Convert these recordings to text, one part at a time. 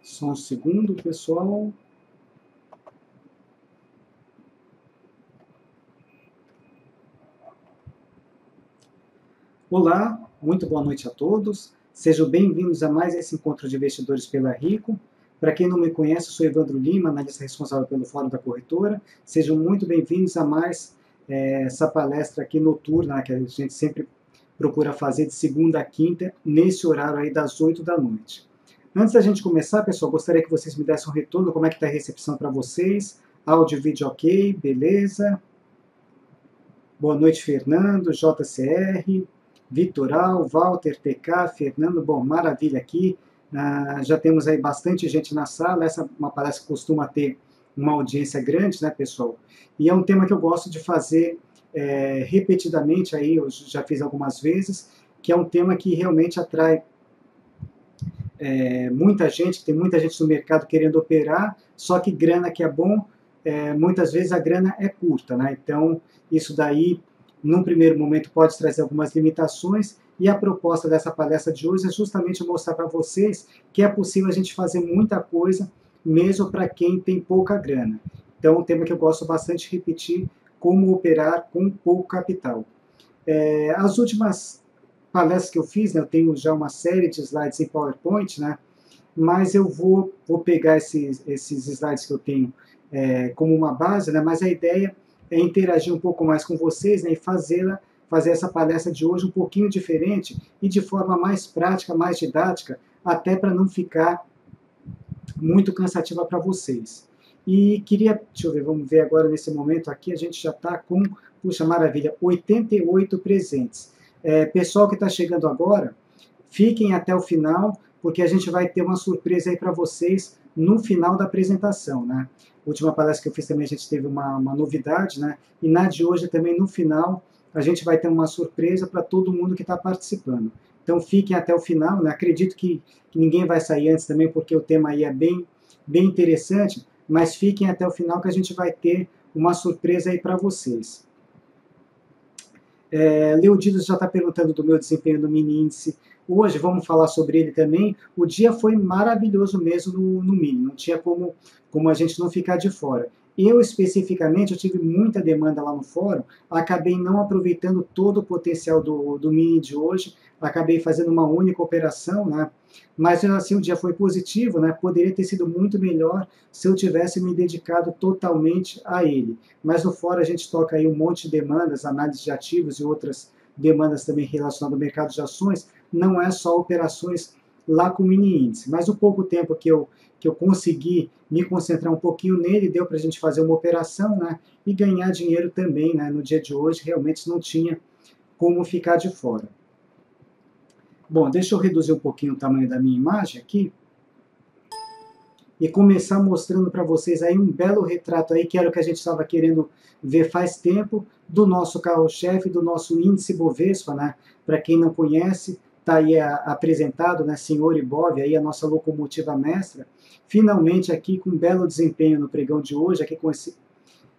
Só um segundo, pessoal. Olá, muito boa noite a todos. Sejam bem-vindos a mais esse encontro de investidores pela Rico. Para quem não me conhece, eu sou Evandro Lima, analista responsável pelo Fórum da Corretora. Sejam muito bem-vindos a mais essa palestra aqui noturna, que a gente sempre procura fazer de segunda a quinta, nesse horário aí das 8 da noite. Antes da gente começar, pessoal, gostaria que vocês me dessem um retorno, como é que está a recepção para vocês. Áudio e vídeo ok, beleza? Boa noite, Fernando, JCR, Vitoral, Walter, TK, Fernando, bom, maravilha aqui. Já temos aí bastante gente na sala, essa é uma palestra que costuma ter uma audiência grande, né, pessoal? E é um tema que eu gosto de fazer repetidamente, aí eu já fiz algumas vezes, que é um tema que realmente atrai muita gente, tem muita gente no mercado querendo operar, só que grana que é bom, muitas vezes a grana é curta, né? Então, isso daí, num primeiro momento, pode trazer algumas limitações, e a proposta dessa palestra de hoje é justamente mostrar para vocês que é possível a gente fazer muita coisa, mesmo para quem tem pouca grana. Então, é um tema que eu gosto bastante de repetir, como operar com pouco capital. As últimas palestras que eu fiz, né, eu tenho já uma série de slides em PowerPoint, né, mas eu vou pegar esses slides que eu tenho como uma base, né, mas a ideia é interagir um pouco mais com vocês, né, e fazer essa palestra de hoje um pouquinho diferente e de forma mais prática, mais didática, até para não ficar muito cansativa para vocês. E queria, deixa eu ver, vamos ver agora nesse momento aqui, a gente já está com, puxa, maravilha, 88 presentes. Pessoal que está chegando agora, fiquem até o final, porque a gente vai ter uma surpresa aí para vocês no final da apresentação, né? A última palestra que eu fiz também a gente teve uma novidade, né? E na de hoje também, no final, a gente vai ter uma surpresa para todo mundo que está participando. Então fiquem até o final, né? Acredito que ninguém vai sair antes também, porque o tema aí é bem interessante, mas fiquem até o final que a gente vai ter uma surpresa aí para vocês. Leodidas já está perguntando do meu desempenho no mini índice. Hoje vamos falar sobre ele também. O dia foi maravilhoso mesmo no mini, não tinha como a gente não ficar de fora. Eu, especificamente, eu tive muita demanda lá no fórum, acabei não aproveitando todo o potencial do mini de hoje, acabei fazendo uma única operação, né? Mas, assim, o dia foi positivo, né? Poderia ter sido muito melhor se eu tivesse me dedicado totalmente a ele. Mas no fórum a gente toca aí um monte de demandas, análise de ativos e outras demandas também relacionadas ao mercado de ações, não é só operações lá com mini índice. Mas o pouco tempo que eu consegui me concentrar um pouquinho nele, deu para a gente fazer uma operação, né, e ganhar dinheiro também, né, no dia de hoje, realmente não tinha como ficar de fora. Bom, deixa eu reduzir um pouquinho o tamanho da minha imagem aqui, e começar mostrando para vocês aí um belo retrato aí, que era o que a gente estava querendo ver faz tempo, do nosso carro-chefe, do nosso índice Bovespa, né? Para quem não conhece, está aí apresentado, né, Senhor Ibov, aí a nossa locomotiva mestra, finalmente aqui com um belo desempenho no pregão de hoje, aqui com esse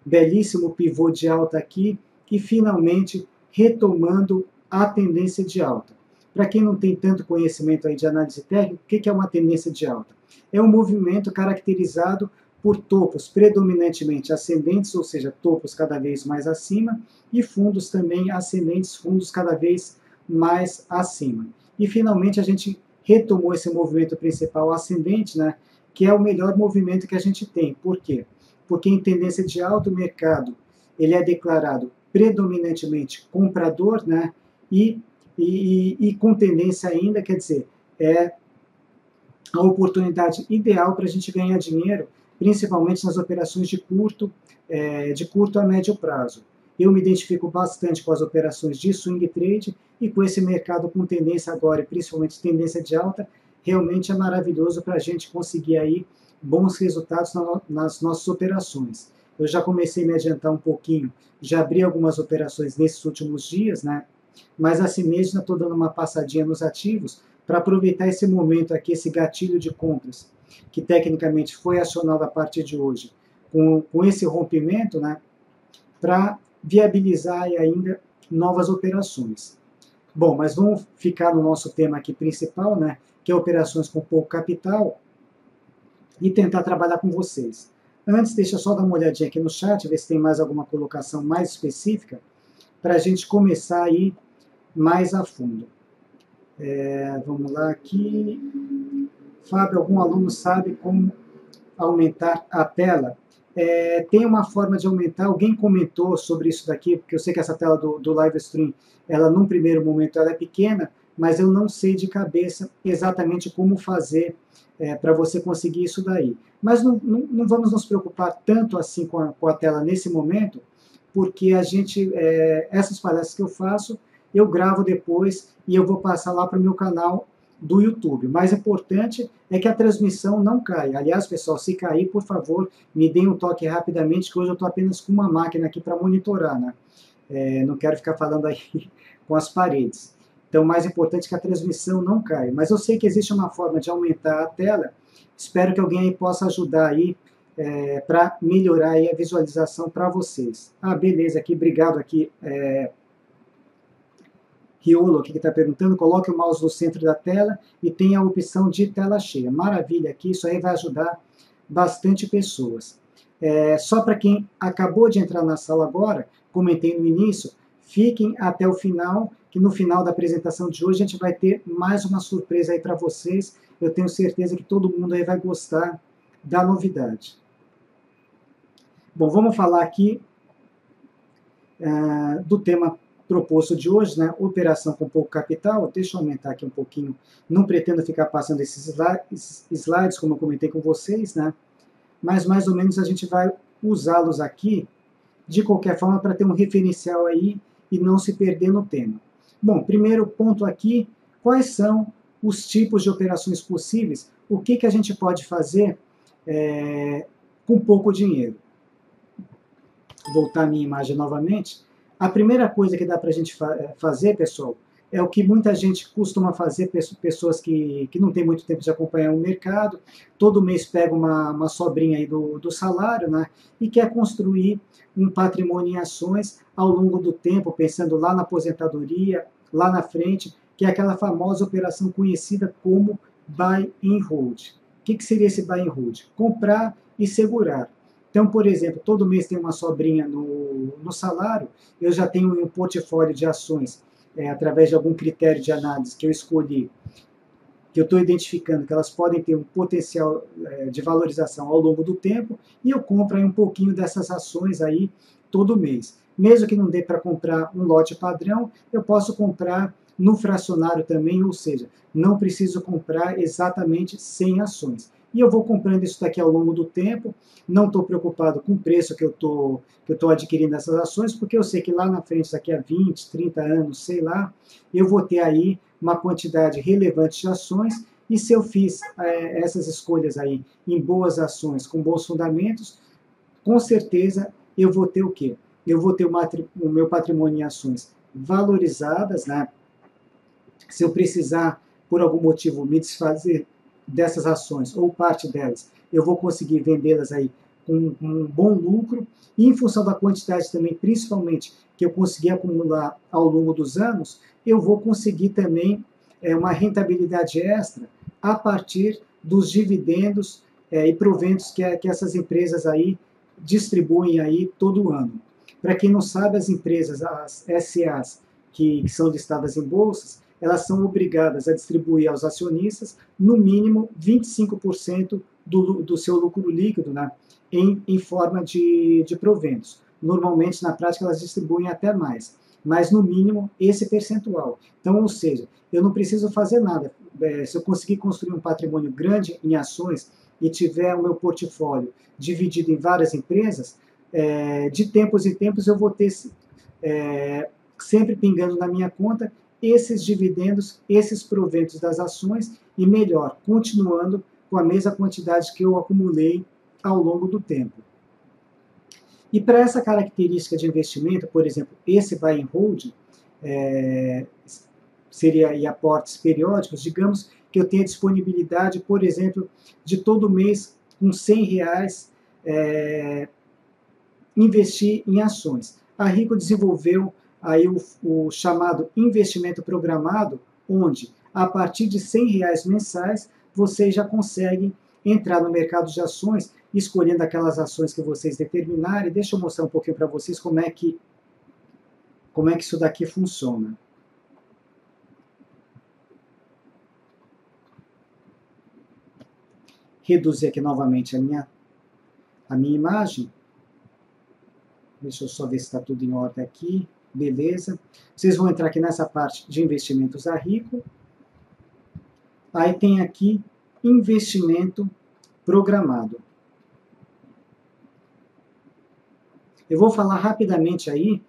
belíssimo pivô de alta aqui, e finalmente retomando a tendência de alta. Para quem não tem tanto conhecimento aí de análise técnica, o que é uma tendência de alta? É um movimento caracterizado por topos predominantemente ascendentes, ou seja, topos cada vez mais acima, e fundos também ascendentes, fundos cada vez mais acima. E finalmente a gente retomou esse movimento principal ascendente, né, que é o melhor movimento que a gente tem. Por quê? Porque em tendência de alta o mercado ele é declarado predominantemente comprador, né, e com tendência ainda, quer dizer, é a oportunidade ideal para a gente ganhar dinheiro, principalmente nas operações de curto a médio prazo. Eu me identifico bastante com as operações de swing trade e com esse mercado com tendência agora, e principalmente tendência de alta, realmente é maravilhoso para a gente conseguir aí bons resultados nas nossas operações. Eu já comecei a me adiantar um pouquinho, já abri algumas operações nesses últimos dias, né? Mas assim mesmo estou dando uma passadinha nos ativos para aproveitar esse momento aqui, esse gatilho de compras, que tecnicamente foi acionado a partir de hoje, com esse rompimento, né, para viabilizar ainda novas operações. Bom, mas vamos ficar no nosso tema aqui principal, né, que é operações com pouco capital. e tentar trabalhar com vocês. Antes, deixa eu só dar uma olhadinha aqui no chat, ver se tem mais alguma colocação mais específica, para a gente começar aí mais a fundo. Vamos lá aqui. Fábio, algum aluno sabe como aumentar a tela? Tem uma forma de aumentar, alguém comentou sobre isso daqui, porque eu sei que essa tela do live stream, ela num primeiro momento ela é pequena, mas eu não sei de cabeça exatamente como fazer para você conseguir isso daí. Mas não vamos nos preocupar tanto assim com a tela nesse momento, porque essas palestras que eu faço, eu gravo depois e eu vou passar lá para o meu canal do YouTube. O mais importante é que a transmissão não caia. Aliás, pessoal, se cair, por favor, me deem um toque rapidamente, que hoje eu estou apenas com uma máquina aqui para monitorar, né? Não quero ficar falando aí com as paredes. Então, o mais importante é que a transmissão não caia. Mas eu sei que existe uma forma de aumentar a tela. Espero que alguém aí possa ajudar aí para melhorar aí a visualização para vocês. Beleza, aqui, obrigado aqui. Riolo aqui que está perguntando, coloque o mouse no centro da tela e tem a opção de tela cheia. Maravilha aqui, isso aí vai ajudar bastante pessoas. Só para quem acabou de entrar na sala agora, comentei no início, fiquem até o final, que no final da apresentação de hoje a gente vai ter mais uma surpresa aí para vocês. Eu tenho certeza que todo mundo aí vai gostar da novidade. Bom, vamos falar aqui do tema proposto de hoje, né? Operação com pouco capital. Deixa eu aumentar aqui um pouquinho. Não pretendo ficar passando esses slides, como eu comentei com vocês, né? Mas mais ou menos a gente vai usá-los aqui, de qualquer forma, para ter um referencial aí e não se perder no tema. Bom, primeiro ponto aqui, quais são os tipos de operações possíveis? O que a gente pode fazer com pouco dinheiro? Vou voltar a minha imagem novamente. A primeira coisa que dá para a gente fazer, pessoal, é o que muita gente costuma fazer, pessoas que não têm muito tempo de acompanhar o mercado, todo mês pega uma sobrinha aí do salário, né, e quer construir um patrimônio em ações ao longo do tempo, pensando lá na aposentadoria, lá na frente, que é aquela famosa operação conhecida como buy and hold. O que seria esse buy and hold? Comprar e segurar. Então, por exemplo, todo mês tem uma sobrinha no salário, eu já tenho um portfólio de ações, através de algum critério de análise que eu escolhi, que eu estou identificando que elas podem ter um potencial de valorização ao longo do tempo, e eu compro aí um pouquinho dessas ações aí todo mês. Mesmo que não dê para comprar um lote padrão, eu posso comprar no fracionário também, ou seja, não preciso comprar exatamente 100 ações. E eu vou comprando isso daqui ao longo do tempo, não estou preocupado com o preço que eu estou adquirindo essas ações, porque eu sei que lá na frente, daqui a 20, 30 anos, sei lá, eu vou ter aí uma quantidade relevante de ações, e se eu fiz essas escolhas aí em boas ações, com bons fundamentos, com certeza eu vou ter o quê? Eu vou ter o meu patrimônio em ações valorizadas, né? Se eu precisar, por algum motivo, me desfazer dessas ações, ou parte delas, eu vou conseguir vendê-las aí com um bom lucro, e em função da quantidade também, principalmente, que eu consegui acumular ao longo dos anos, eu vou conseguir também uma rentabilidade extra a partir dos dividendos e proventos que essas empresas aí distribuem aí todo ano. Para quem não sabe, as empresas, as SAs, que são listadas em bolsas, elas são obrigadas a distribuir aos acionistas, no mínimo, 25% do seu lucro líquido, né, em forma de proventos. Normalmente, na prática, elas distribuem até mais, mas, no mínimo, esse percentual. Então, ou seja, eu não preciso fazer nada. Se eu conseguir construir um patrimônio grande em ações e tiver o meu portfólio dividido em várias empresas, de tempos em tempos eu vou ter sempre pingando na minha conta esses dividendos, esses proventos das ações, e melhor, continuando com a mesma quantidade que eu acumulei ao longo do tempo. E para essa característica de investimento, por exemplo, esse buy and hold, seria aí aportes periódicos, digamos que eu tenha disponibilidade, por exemplo, de todo mês, com R$100, investir em ações. A Rico desenvolveu aí o chamado investimento programado, onde a partir de R$100 mensais vocês já conseguem entrar no mercado de ações, escolhendo aquelas ações que vocês determinarem. Deixa eu mostrar um pouquinho para vocês como é que isso daqui funciona. Reduzir aqui novamente a minha imagem. Deixa eu só ver se está tudo em ordem aqui. Beleza. Vocês vão entrar aqui nessa parte de investimentos a rico. Aí tem aqui investimento programado. Eu vou falar rapidamente aí,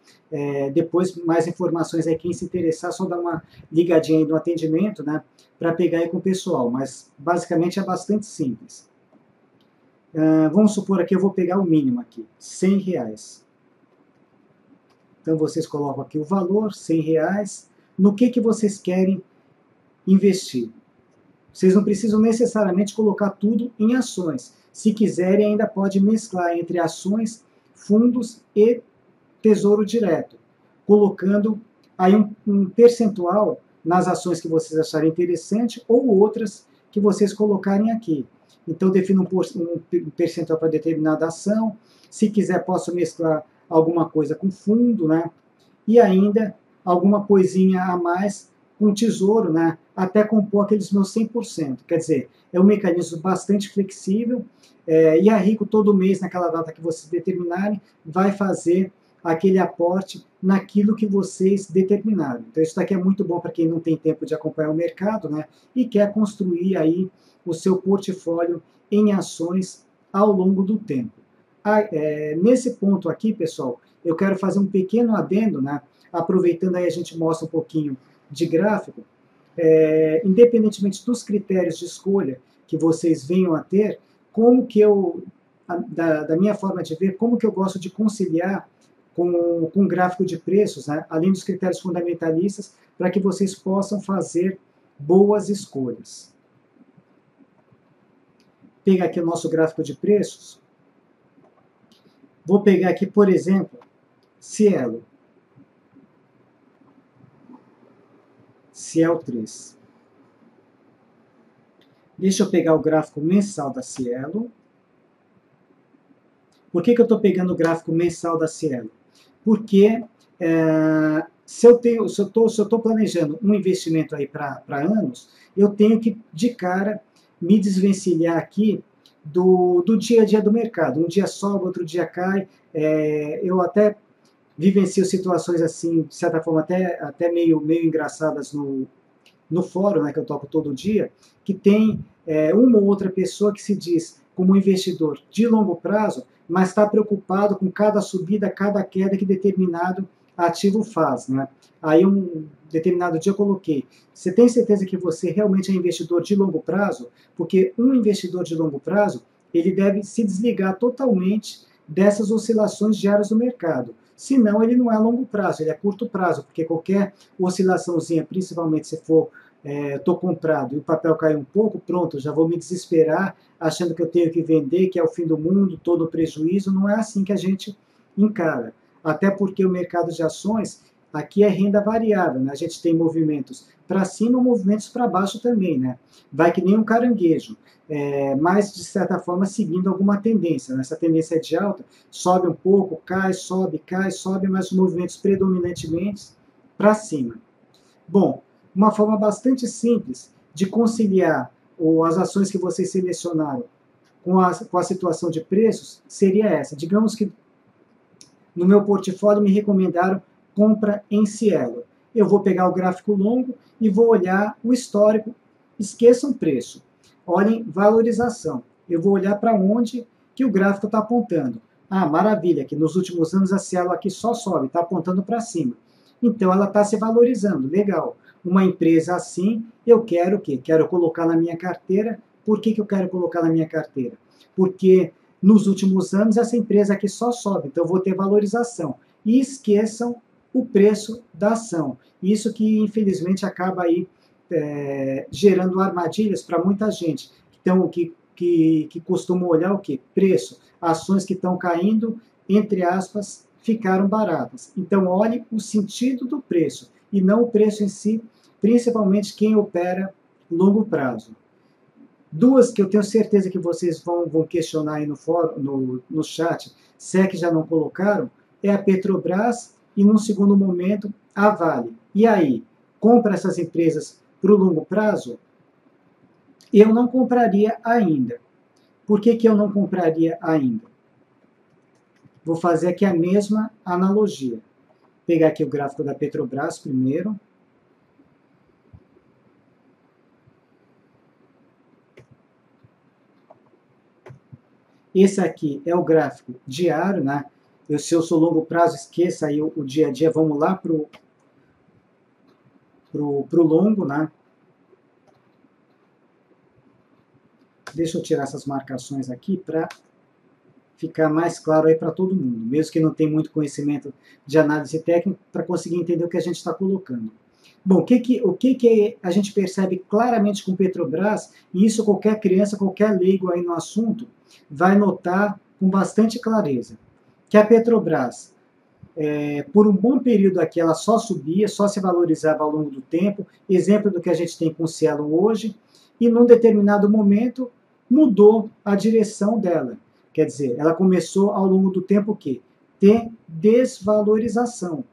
depois mais informações aí, quem se interessar, só dar uma ligadinha aí no atendimento, né, para pegar aí com o pessoal, mas basicamente é bastante simples. Vamos supor aqui, eu vou pegar o mínimo aqui, R$100. Então vocês colocam aqui o valor, R$100, no que vocês querem investir. Vocês não precisam necessariamente colocar tudo em ações. Se quiserem, ainda pode mesclar entre ações, fundos e tesouro direto, colocando aí um percentual nas ações que vocês acharem interessante ou outras que vocês colocarem aqui. Então, defino um percentual para determinada ação. Se quiser, posso mesclar alguma coisa com fundo, né? E ainda alguma coisinha a mais com tesouro, né? Até compor aqueles meus 100%. Quer dizer, é um mecanismo bastante flexível, e a Rico todo mês, naquela data que vocês determinarem, vai fazer aquele aporte naquilo que vocês determinaram. Então isso daqui é muito bom para quem não tem tempo de acompanhar o mercado, né? E quer construir aí o seu portfólio em ações ao longo do tempo. Nesse ponto aqui, pessoal, eu quero fazer um pequeno adendo, né? Aproveitando aí a gente mostra um pouquinho de gráfico. Independentemente dos critérios de escolha que vocês venham a ter, como que da minha forma de ver, como que eu gosto de conciliar com gráfico de preços, né? Além dos critérios fundamentalistas, para que vocês possam fazer boas escolhas. Vou pegar aqui o nosso gráfico de preços. Vou pegar aqui, por exemplo, Cielo. Cielo 3. Deixa eu pegar o gráfico mensal da Cielo. Por que eu estou pegando o gráfico mensal da Cielo? Porque se eu estou planejando um investimento aí para anos, eu tenho que, de cara, me desvencilhar aqui do dia a dia do mercado. Um dia sobe, outro dia cai. Eu até vivencio situações assim, de certa forma, até meio engraçadas no fórum, né, que eu toco todo dia, que tem uma ou outra pessoa que se diz como investidor de longo prazo, mas está preocupado com cada subida, cada queda que determinado ativo faz, né? Aí um determinado dia eu coloquei, você tem certeza que você realmente é investidor de longo prazo? Porque um investidor de longo prazo, ele deve se desligar totalmente dessas oscilações diárias do mercado. Senão ele não é a longo prazo, ele é curto prazo, porque qualquer oscilaçãozinha, principalmente se for estou comprado e o papel cai um pouco, pronto, já vou me desesperar, achando que eu tenho que vender, que é o fim do mundo, todo prejuízo. Não é assim que a gente encara. Até porque o mercado de ações, aqui é renda variável, né? A gente tem movimentos para cima, movimentos para baixo também, né? Vai que nem um caranguejo, mas de certa forma seguindo alguma tendência, né? Essa tendência é de alta, sobe um pouco, cai, sobe, mas os movimentos predominantemente para cima. Bom, uma forma bastante simples de conciliar as ações que vocês selecionaram com a situação de preços seria essa. Digamos que no meu portfólio me recomendaram compra em Cielo. Eu vou pegar o gráfico longo e vou olhar o histórico. Esqueçam preço. Olhem valorização. Eu vou olhar para onde que o gráfico está apontando. Ah, maravilha, que nos últimos anos a Cielo aqui só sobe, está apontando para cima. Então ela está se valorizando, legal. Uma empresa assim, eu quero o quê? Quero colocar na minha carteira. Por que eu quero colocar na minha carteira? Porque nos últimos anos essa empresa aqui só sobe, então eu vou ter valorização. E esqueçam o preço da ação. Isso que infelizmente acaba aí gerando armadilhas para muita gente. Então, que costuma olhar o quê? Preço. Ações que estão caindo, entre aspas, ficaram baratas. Então, olhe o sentido do preço e não o preço em si, principalmente quem opera longo prazo. Duas que eu tenho certeza que vocês vão questionar aí no fórum, no chat, se é que já não colocaram, é a Petrobras e, num segundo momento, a Vale. E aí, compra essas empresas para o longo prazo? Eu não compraria ainda. Por que eu não compraria ainda? Vou fazer aqui a mesma analogia. Vou pegar aqui o gráfico da Petrobras primeiro. Esse aqui é o gráfico diário, né? Se eu sou longo prazo, esqueça aí o dia a dia. Vamos lá para o longo, né? Deixa eu tirar essas marcações aqui para ficar mais claro aí para todo mundo, mesmo que não tenha muito conhecimento de análise técnica, para conseguir entender o que a gente está colocando. Bom, o que a gente percebe claramente com Petrobras, e isso qualquer criança, qualquer leigo aí no assunto, vai notar com bastante clareza, que a Petrobras, por um bom período aqui, ela só subia, só se valorizava ao longo do tempo, exemplo do que a gente tem com o Cielo hoje, e num determinado momento mudou a direção dela. Quer dizer, ela começou ao longo do tempo o quê? Ter desvalorização.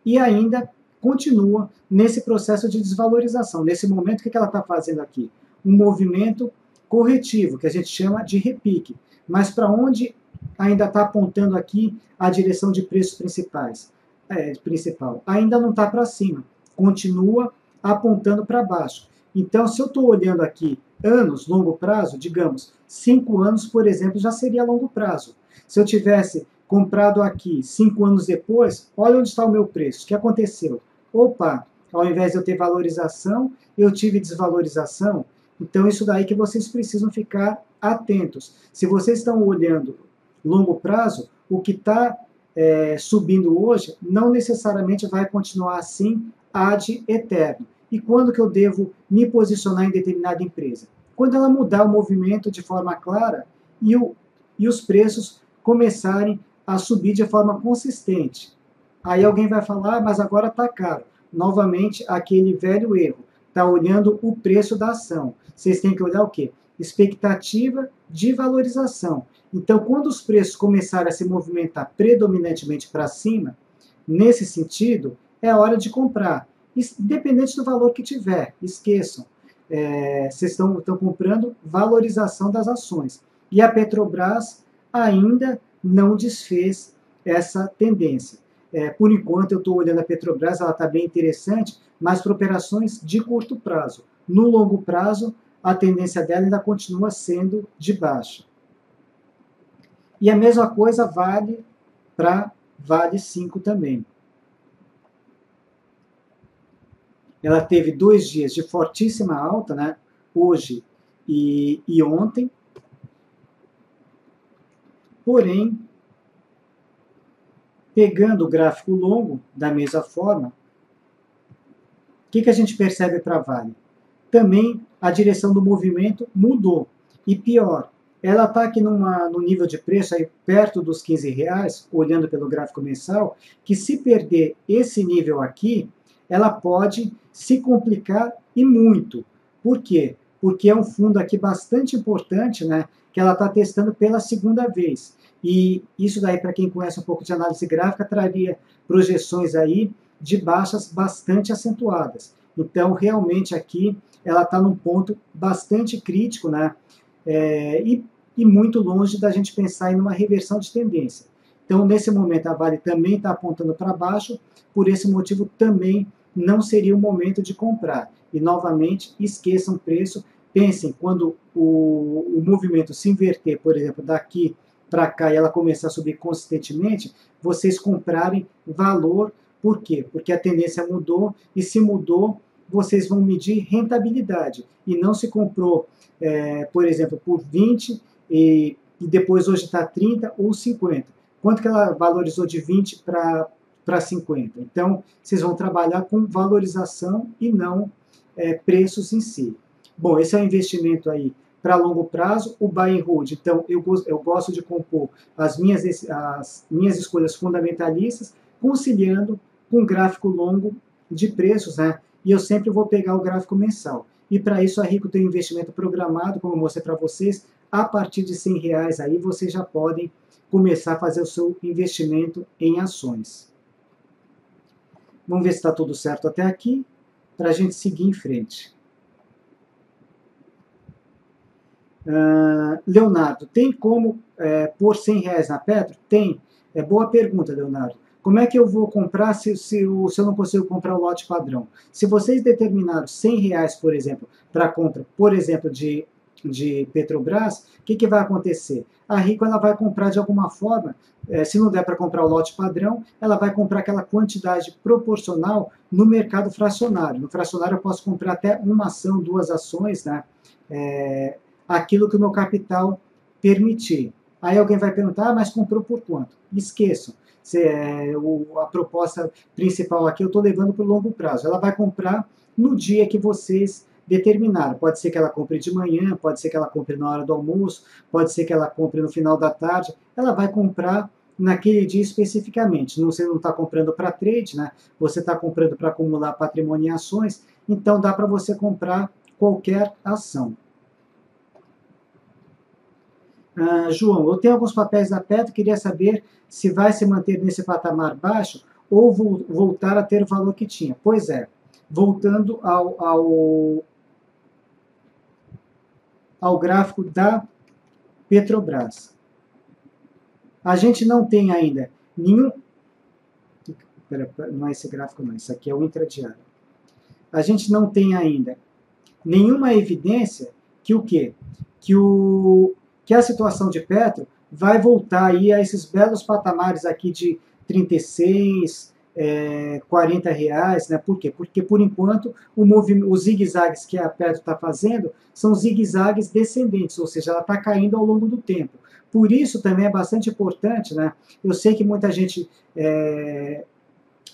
E ainda continua nesse processo de desvalorização. Nesse momento, o que ela está fazendo aqui? Um movimento corretivo, que a gente chama de repique. Mas para onde ainda está apontando aqui a direção de preços principal? Ainda não está para cima. Continua apontando para baixo. Então, se eu estou olhando aqui anos, longo prazo, digamos, 5 anos, por exemplo, já seria longo prazo. Se eu tivesse comprado aqui 5 anos depois, olha onde está o meu preço. O que aconteceu? Opa, ao invés de eu ter valorização, eu tive desvalorização. Então, isso daí que vocês precisam ficar atentos. Se vocês estão olhando longo prazo, o que está subindo hoje não necessariamente vai continuar assim ad eterno. E quando que eu devo me posicionar em determinada empresa? Quando ela mudar o movimento de forma clara e os preços começarem a subir de forma consistente. Aí alguém vai falar, mas agora está caro. Novamente, aquele velho erro. Está olhando o preço da ação. Vocês têm que olhar o quê? Expectativa de valorização. Então, quando os preços começarem a se movimentar predominantemente para cima, nesse sentido, é hora de comprar. Independente do valor que tiver, esqueçam. Vocês estão comprando valorização das ações. E a Petrobras ainda não desfez essa tendência. Por enquanto, eu estou olhando a Petrobras, ela está bem interessante, mas para operações de curto prazo. No longo prazo, a tendência dela ainda continua sendo de baixa. E a mesma coisa vale para Vale 5 também. Ela teve 2 dias de fortíssima alta, né? Hoje e ontem. Porém, pegando o gráfico longo da mesma forma, o que a gente percebe para a Vale? Também a direção do movimento mudou. E pior, ela está aqui no nível de preço aí perto dos R$15, olhando pelo gráfico mensal, que se perder esse nível aqui, ela pode se complicar e muito. Por quê? Porque é um fundo aqui bastante importante, né, que ela está testando pela segunda vez. E isso daí, para quem conhece um pouco de análise gráfica, traria projeções aí de baixas bastante acentuadas. Então, realmente aqui, ela está num ponto bastante crítico, né, e muito longe da gente pensar em uma reversão de tendência. Então, nesse momento, a Vale também está apontando para baixo, por esse motivo também não seria o momento de comprar. E, novamente, esqueçam o preço, pensem, quando o movimento se inverter, por exemplo, daqui para cá e ela começar a subir consistentemente, vocês comprarem valor. Por quê? Porque a tendência mudou, e se mudou, vocês vão medir rentabilidade. E não se comprou, por exemplo, por 20 e depois hoje está 30 ou 50. Quanto que ela valorizou de 20 para 50? Então, vocês vão trabalhar com valorização e não preços em si. Bom, esse é um investimento aí para longo prazo, o buy and hold. Então, eu gosto de compor as minhas escolhas fundamentalistas, conciliando com um gráfico longo de preços, né? E eu sempre vou pegar o gráfico mensal. e para isso a Rico tem um investimento programado, como eu mostrei para vocês, a partir de R$100 aí vocês já podem começar a fazer o seu investimento em ações. Vamos ver se está tudo certo até aqui, para a gente seguir em frente. Leonardo, tem como pôr R$100 na Petro? Tem. Boa pergunta, Leonardo. Como é que eu vou comprar se eu não consigo comprar o lote padrão? Se vocês determinaram R$100, por exemplo, para compra, por exemplo, de Petrobras, o que vai acontecer? A Rico ela vai comprar de alguma forma, se não der para comprar o lote padrão, ela vai comprar aquela quantidade proporcional no mercado fracionário. No fracionário eu posso comprar até uma ação, duas ações, né? Aquilo que o meu capital permitir. Aí alguém vai perguntar, mas comprou por quanto? Esqueçam. A proposta principal aqui eu estou levando para o longo prazo. Ela vai comprar no dia que vocês determinaram. Pode ser que ela compre de manhã, pode ser que ela compre na hora do almoço, pode ser que ela compre no final da tarde. Ela vai comprar naquele dia especificamente. Você não está comprando para trade, né? Você está comprando para acumular patrimônio em ações, então dá para você comprar qualquer ação. João, eu tenho alguns papéis da Petro, queria saber se vai se manter nesse patamar baixo ou voltar a ter o valor que tinha. Pois é, voltando ao gráfico da Petrobras. A gente não tem ainda nenhum... Não é esse gráfico não, isso aqui é o intradiário. A gente não tem ainda nenhuma evidência que o quê? Que a situação de Petro vai voltar aí a esses belos patamares aqui de 36, R$40, né? Por quê? Porque, por enquanto, os zigue-zagues que a Petro está fazendo são zigue-zagues descendentes, ou seja, ela está caindo ao longo do tempo. Por isso, também é bastante importante, né? Eu sei que muita gente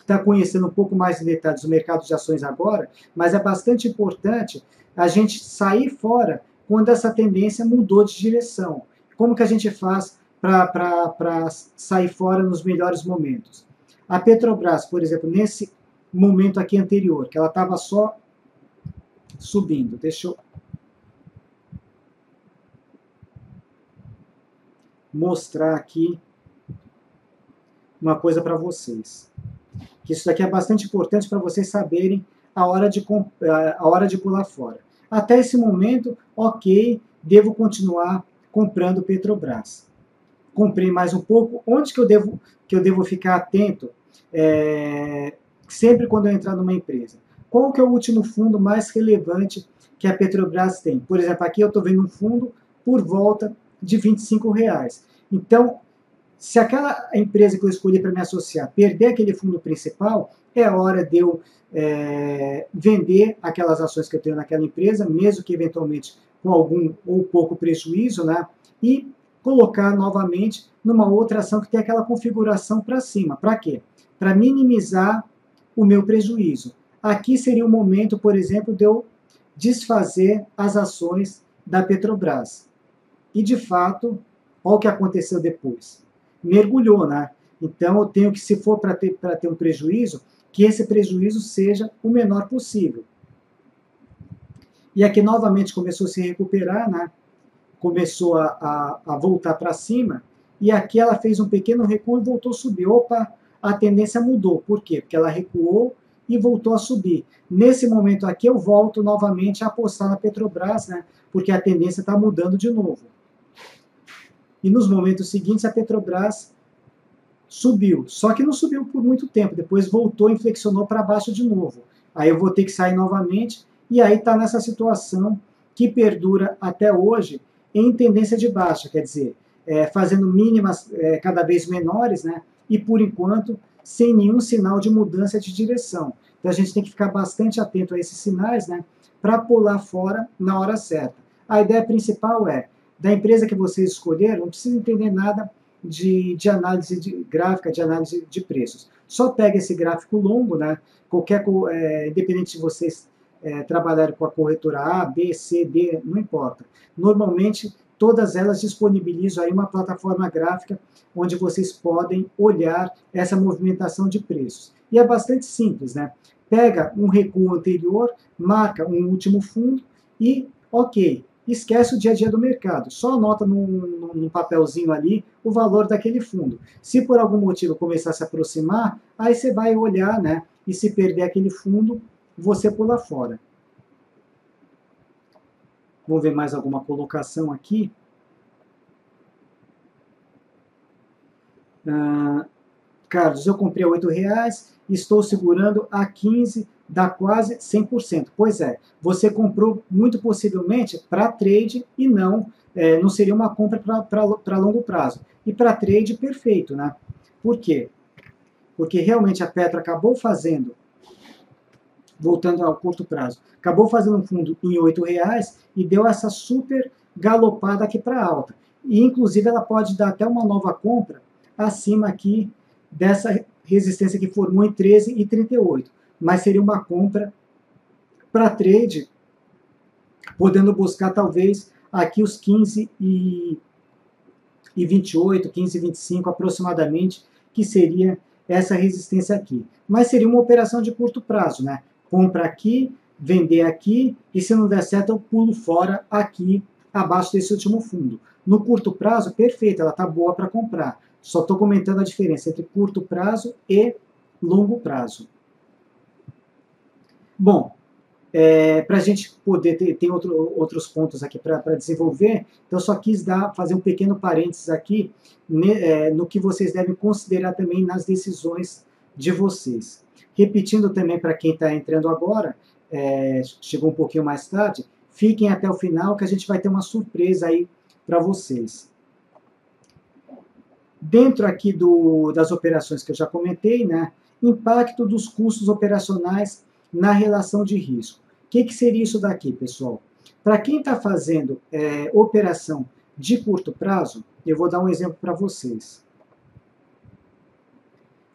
está conhecendo um pouco mais em detalhes o mercado de ações agora, mas é bastante importante a gente sair fora quando essa tendência mudou de direção. Como que a gente faz para sair fora nos melhores momentos? A Petrobras, por exemplo, nesse momento aqui anterior, que ela estava só subindo, deixa eu mostrar aqui uma coisa para vocês. Que isso daqui é bastante importante para vocês saberem a hora de pular fora. Até esse momento, ok, devo continuar comprando Petrobras. Comprei mais um pouco. Onde que eu devo ficar atento sempre quando eu entrar numa empresa? Qual que é o último fundo mais relevante que a Petrobras tem? Por exemplo, aqui eu estou vendo um fundo por volta de R$25. Então, se aquela empresa que eu escolhi para me associar perder aquele fundo principal, é hora de eu vender aquelas ações que eu tenho naquela empresa, mesmo que eventualmente com algum ou pouco prejuízo, né? E colocar novamente numa outra ação que tem aquela configuração para cima. Para quê? Para minimizar o meu prejuízo. Aqui seria o momento, por exemplo, de eu desfazer as ações da Petrobras. E, de fato, olha o que aconteceu depois. Mergulhou, né? Então, eu tenho que, se for para ter um prejuízo, que esse prejuízo seja o menor possível. E aqui, novamente, começou a se recuperar, né? Começou a voltar para cima, e aqui ela fez um pequeno recuo e voltou a subir. Opa, a tendência mudou. Por quê? Porque ela recuou e voltou a subir. Nesse momento aqui, eu volto novamente a apostar na Petrobras, né? Porque a tendência está mudando de novo. E nos momentos seguintes, a Petrobras subiu. Só que não subiu por muito tempo. Depois voltou e inflexionou para baixo de novo. Aí eu vou ter que sair novamente. E aí está nessa situação que perdura até hoje em tendência de baixa. Quer dizer, fazendo mínimas cada vez menores, né? E por enquanto, sem nenhum sinal de mudança de direção. Então a gente tem que ficar bastante atento a esses sinais, né? Para pular fora na hora certa. A ideia principal da empresa que vocês escolheram, não precisa entender nada de análise gráfica, de análise de preços. Só pega esse gráfico longo, né? Independente de vocês trabalharem com a corretora A, B, C, D, não importa. Normalmente, todas elas disponibilizam aí uma plataforma gráfica onde vocês podem olhar essa movimentação de preços. E é bastante simples, né? pega um recuo anterior, marca um último fundo e, ok, esquece o dia a dia do mercado, só anota num papelzinho ali o valor daquele fundo. Se por algum motivo começar a se aproximar, aí você vai olhar, né, e se perder aquele fundo, você pula fora. Vamos ver mais alguma colocação aqui. Carlos, eu comprei a R$8, estou segurando a 15, dá quase 100%. Pois é, você comprou muito possivelmente para trade e não seria uma compra para longo prazo. E para trade, perfeito, né? Por quê? Porque realmente a Petro acabou fazendo, voltando ao curto prazo, acabou fazendo um fundo em R$8 e deu essa super galopada aqui para alta. E inclusive ela pode dar até uma nova compra acima aqui dessa resistência que formou em 13,38. Mas seria uma compra para trade, podendo buscar talvez aqui os 15,28, 15,25 aproximadamente, que seria essa resistência aqui. Mas seria uma operação de curto prazo, né? Compra aqui, vender aqui, e se não der certo eu pulo fora aqui, abaixo desse último fundo. No curto prazo, perfeito, ela está boa para comprar. Só estou comentando a diferença entre curto prazo e longo prazo. Bom, para a gente poder ter outros pontos aqui para desenvolver, então só quis fazer um pequeno parênteses aqui no que vocês devem considerar também nas decisões de vocês. Repetindo também para quem está entrando agora, chegou um pouquinho mais tarde, fiquem até o final que a gente vai ter uma surpresa aí para vocês. Dentro aqui das operações que eu já comentei, né, impacto dos custos operacionais na relação de risco. O que seria isso daqui, pessoal? Para quem está fazendo operação de curto prazo, eu vou dar um exemplo para vocês.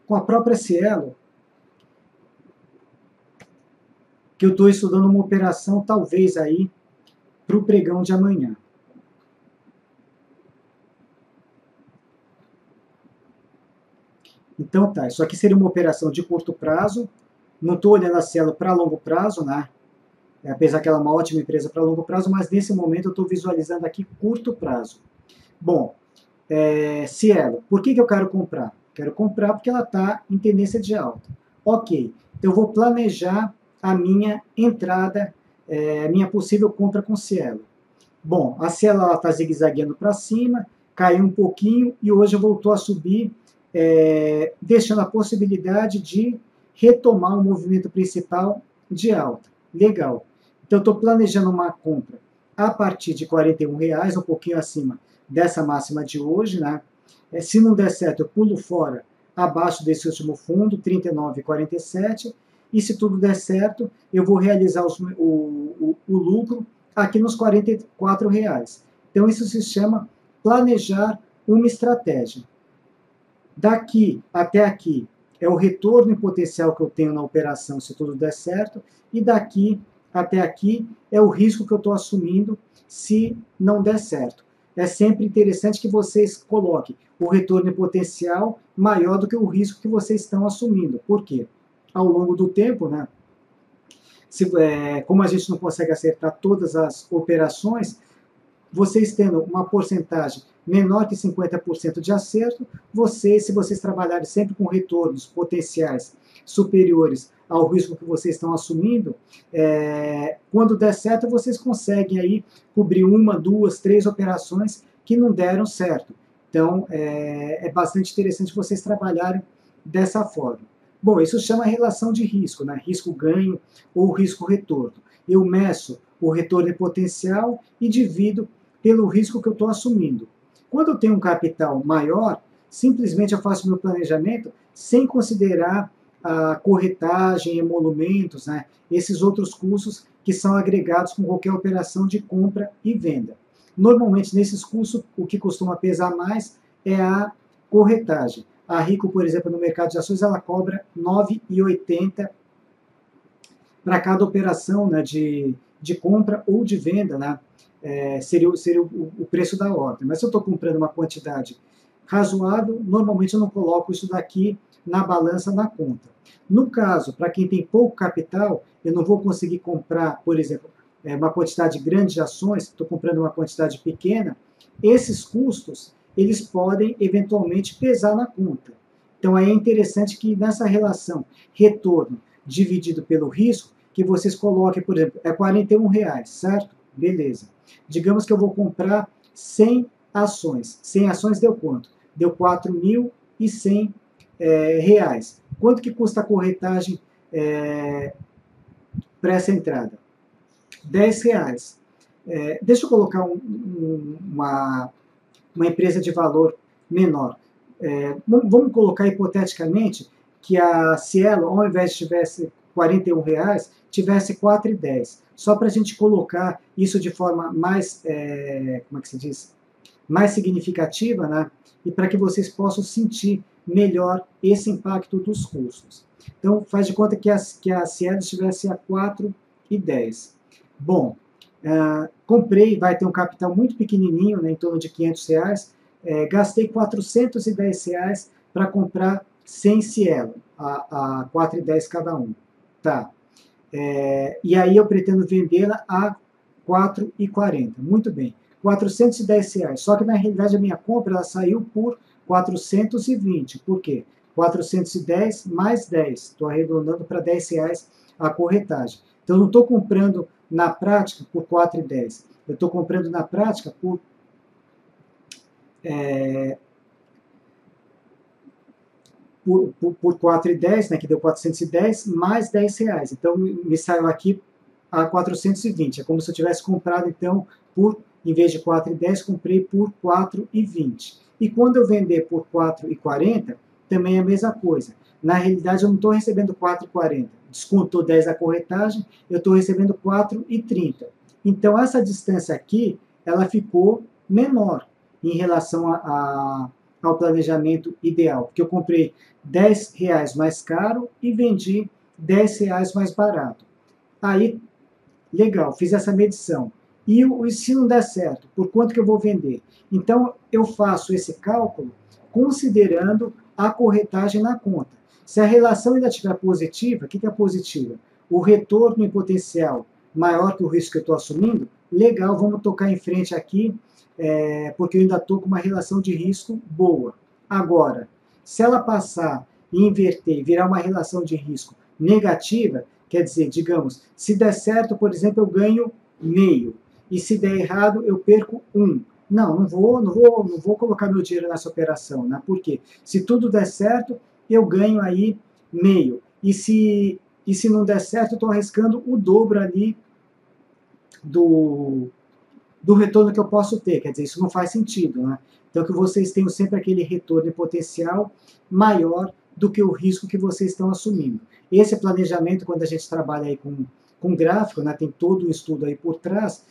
Com a própria Cielo, que eu estou estudando uma operação, talvez aí, para o pregão de amanhã. Então tá, isso aqui seria uma operação de curto prazo, não estou olhando a Cielo para longo prazo, né? Apesar que ela é uma ótima empresa para longo prazo, mas nesse momento eu estou visualizando aqui curto prazo. Bom, Cielo, por que eu quero comprar? Quero comprar porque ela está em tendência de alta. Ok, eu vou planejar a minha entrada, a minha possível compra com Cielo. Bom, a Cielo está zigue-zagueando para cima, caiu um pouquinho e hoje voltou a subir, deixando a possibilidade de retomar o movimento principal de alta. Legal. Então, estou planejando uma compra a partir de R$41, um pouquinho acima dessa máxima de hoje, né? Se não der certo, eu pulo fora abaixo desse último fundo, R$39,47, e se tudo der certo, eu vou realizar o lucro aqui nos R$44. Então, isso se chama planejar uma estratégia. Daqui até aqui é o retorno em potencial que eu tenho na operação se tudo der certo, e daqui até aqui é o risco que eu estou assumindo se não der certo. É sempre interessante que vocês coloquem o retorno em potencial maior do que o risco que vocês estão assumindo. Por quê? Ao longo do tempo, né, como a gente não consegue acertar todas as operações, vocês tendo uma porcentagem menor que 50% de acerto, se vocês trabalharem sempre com retornos potenciais superiores ao risco que vocês estão assumindo, quando der certo, vocês conseguem aí cobrir 1, 2, 3 operações que não deram certo. Então, é bastante interessante vocês trabalharem dessa forma. Bom, isso chama relação de risco, né? Risco-ganho ou risco-retorno. Eu meço o retorno em potencial e divido pelo risco que eu estou assumindo. Quando eu tenho um capital maior, simplesmente eu faço meu planejamento sem considerar a corretagem, emolumentos, né, esses outros custos que são agregados com qualquer operação de compra e venda. Normalmente, nesses custos, o que costuma pesar mais é a corretagem. A Rico, por exemplo, no mercado de ações, ela cobra R$ 9,80 para cada operação, né, de compra ou de venda, né? Seria o preço da ordem. Mas se eu estou comprando uma quantidade razoável, normalmente eu não coloco isso daqui na balança, na conta. No caso, para quem tem pouco capital, eu não vou conseguir comprar, por exemplo, uma quantidade grande de ações, estou comprando uma quantidade pequena, esses custos, eles podem eventualmente pesar na conta. Então, é interessante que nessa relação retorno dividido pelo risco, que vocês coloquem, por exemplo, é R$41, certo? Beleza. Digamos que eu vou comprar 100 ações. 100 ações deu quanto? Deu R$4.100. Quanto que custa a corretagem para essa entrada? R$10. Deixa eu colocar uma empresa de valor menor. Vamos colocar hipoteticamente que a Cielo, ao invés de tivesse R$41, tivesse R$4,10. Só para a gente colocar isso de forma mais, como é que se diz? Mais significativa, né? E para que vocês possam sentir melhor esse impacto dos custos. Então, faz de conta que a Cielo estivesse a R$4,10. Bom, comprei, vai ter um capital muito pequenininho, né, em torno de R$500, gastei R$410 para comprar 100 Cielo, a R$4,10 cada um. Tá. E aí eu pretendo vendê-la a R$4,40. Muito bem. R$410. Só que na realidade a minha compra ela saiu por R$420. Por quê? 410 mais 10. Estou arredondando para R$10 a corretagem. Então eu não estou comprando na prática por R$4,10. Eu estou comprando na prática por R$4,10, né, que deu 410, mais R$10. Então, me saiu aqui a 420. É como se eu tivesse comprado, então, em vez de R$4,10, comprei por R$4,20. E quando eu vender por R$4,40, também é a mesma coisa. Na realidade, eu não estou recebendo R$4,40. Descontou 10 a corretagem, eu estou recebendo R$4,30. Então, essa distância aqui, ela ficou menor em relação ao planejamento ideal, porque eu comprei R$10 mais caro e vendi R$10 mais barato. Aí, legal, fiz essa medição. E se não der certo, por quanto que eu vou vender? Então, eu faço esse cálculo considerando a corretagem na conta. Se a relação ainda estiver positiva, o que é positiva? O retorno em potencial maior que o risco que eu estou assumindo, legal, vamos tocar em frente aqui, porque eu ainda estou com uma relação de risco boa. Agora, se ela passar e inverter, virar uma relação de risco negativa, quer dizer, digamos, se der certo, por exemplo, eu ganho meio, e se der errado, eu perco 1. Não vou colocar meu dinheiro nessa operação, né? Por quê? Se tudo der certo, eu ganho aí meio. E se não der certo, eu estou arriscando o dobro ali do retorno que eu posso ter. Quer dizer, isso não faz sentido, né? Então, que vocês tenham sempre aquele retorno em potencial maior do que o risco que vocês estão assumindo. Esse planejamento, quando a gente trabalha aí com gráfico, né, tem todo um estudo aí por trás,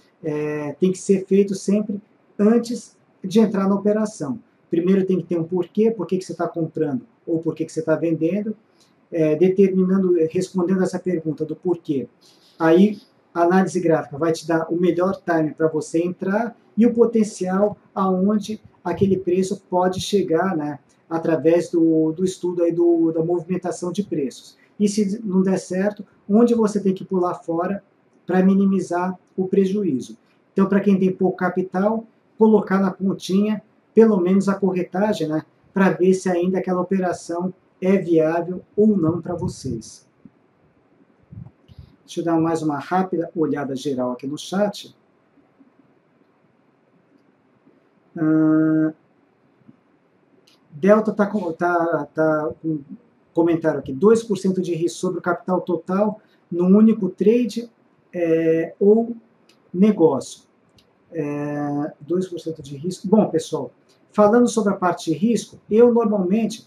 tem que ser feito sempre antes de entrar na operação. Primeiro tem que ter um porquê, por que você está comprando ou por que você está vendendo, respondendo essa pergunta do porquê. Aí, a análise gráfica vai te dar o melhor time para você entrar e o potencial aonde aquele preço pode chegar, né, através do estudo aí da movimentação de preços. E se não der certo, onde você tem que pular fora para minimizar o prejuízo. Então, para quem tem pouco capital, colocar na continha pelo menos a corretagem, né, para ver se ainda aquela operação é viável ou não para vocês. Deixa eu dar mais uma rápida olhada geral aqui no chat. Delta está com um comentário aqui. 2% de risco sobre o capital total num único trade ou negócio. 2% de risco. Bom, pessoal, falando sobre a parte de risco, normalmente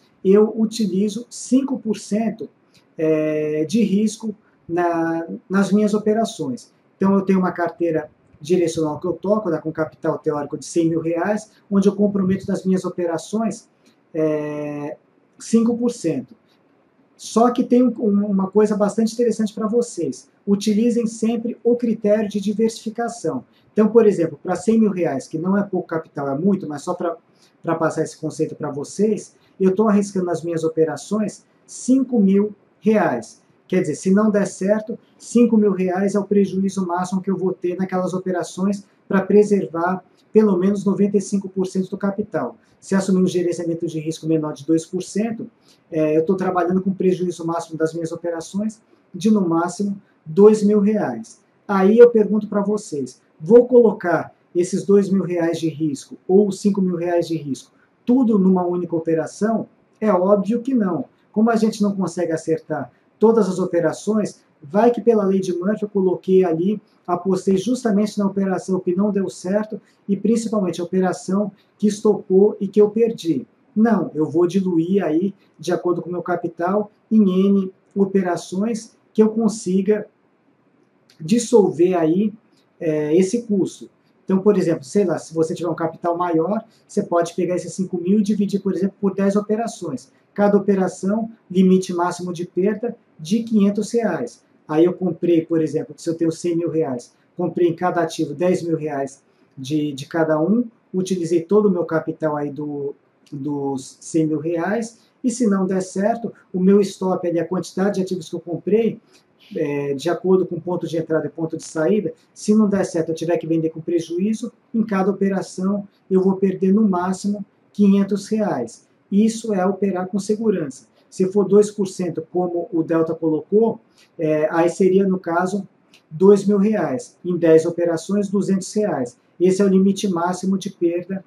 utilizo 5% de risco nas minhas operações. Então, eu tenho uma carteira direcional que eu toco, né, com capital teórico de R$100 mil, onde eu comprometo nas minhas operações 5%. Só que tem uma coisa bastante interessante para vocês. Utilizem sempre o critério de diversificação. Então, por exemplo, para 100 mil reais, que não é pouco capital, é muito, mas só para passar esse conceito para vocês, eu estou arriscando nas minhas operações 5 mil reais. Quer dizer, se não der certo, 5 mil reais é o prejuízo máximo que eu vou ter naquelas operações para preservar pelo menos 95% do capital. Se assumir um gerenciamento de risco menor de 2%, eu estou trabalhando com prejuízo máximo das minhas operações de, no máximo, 2 mil reais. Aí eu pergunto para vocês, vou colocar esses 2 mil reais de risco ou 5 mil reais de risco tudo numa única operação? É óbvio que não. Como a gente não consegue acertar todas as operações, vai que pela lei de Murphy eu coloquei ali, apostei justamente na operação que não deu certo e principalmente a operação que estopou e que eu perdi. Não, eu vou diluir aí, de acordo com o meu capital, em N operações que eu consiga dissolver aí esse custo. Então, por exemplo, sei lá, se você tiver um capital maior, você pode pegar esses 5 mil e dividir, por exemplo, por 10 operações. Cada operação, limite máximo de perda de 500 reais. Aí eu comprei, por exemplo, se eu tenho 100 mil reais, comprei em cada ativo 10 mil reais de cada um, utilizei todo o meu capital aí dos 100 mil reais, e se não der certo, o meu stop, ali, a quantidade de ativos que eu comprei, de acordo com ponto de entrada e ponto de saída, se não der certo, eu tiver que vender com prejuízo, em cada operação eu vou perder no máximo 500 reais. Isso é operar com segurança. Se for 2%, como o Delta colocou, aí seria, no caso, 2 mil reais. Em 10 operações, 200 reais. Esse é o limite máximo de perda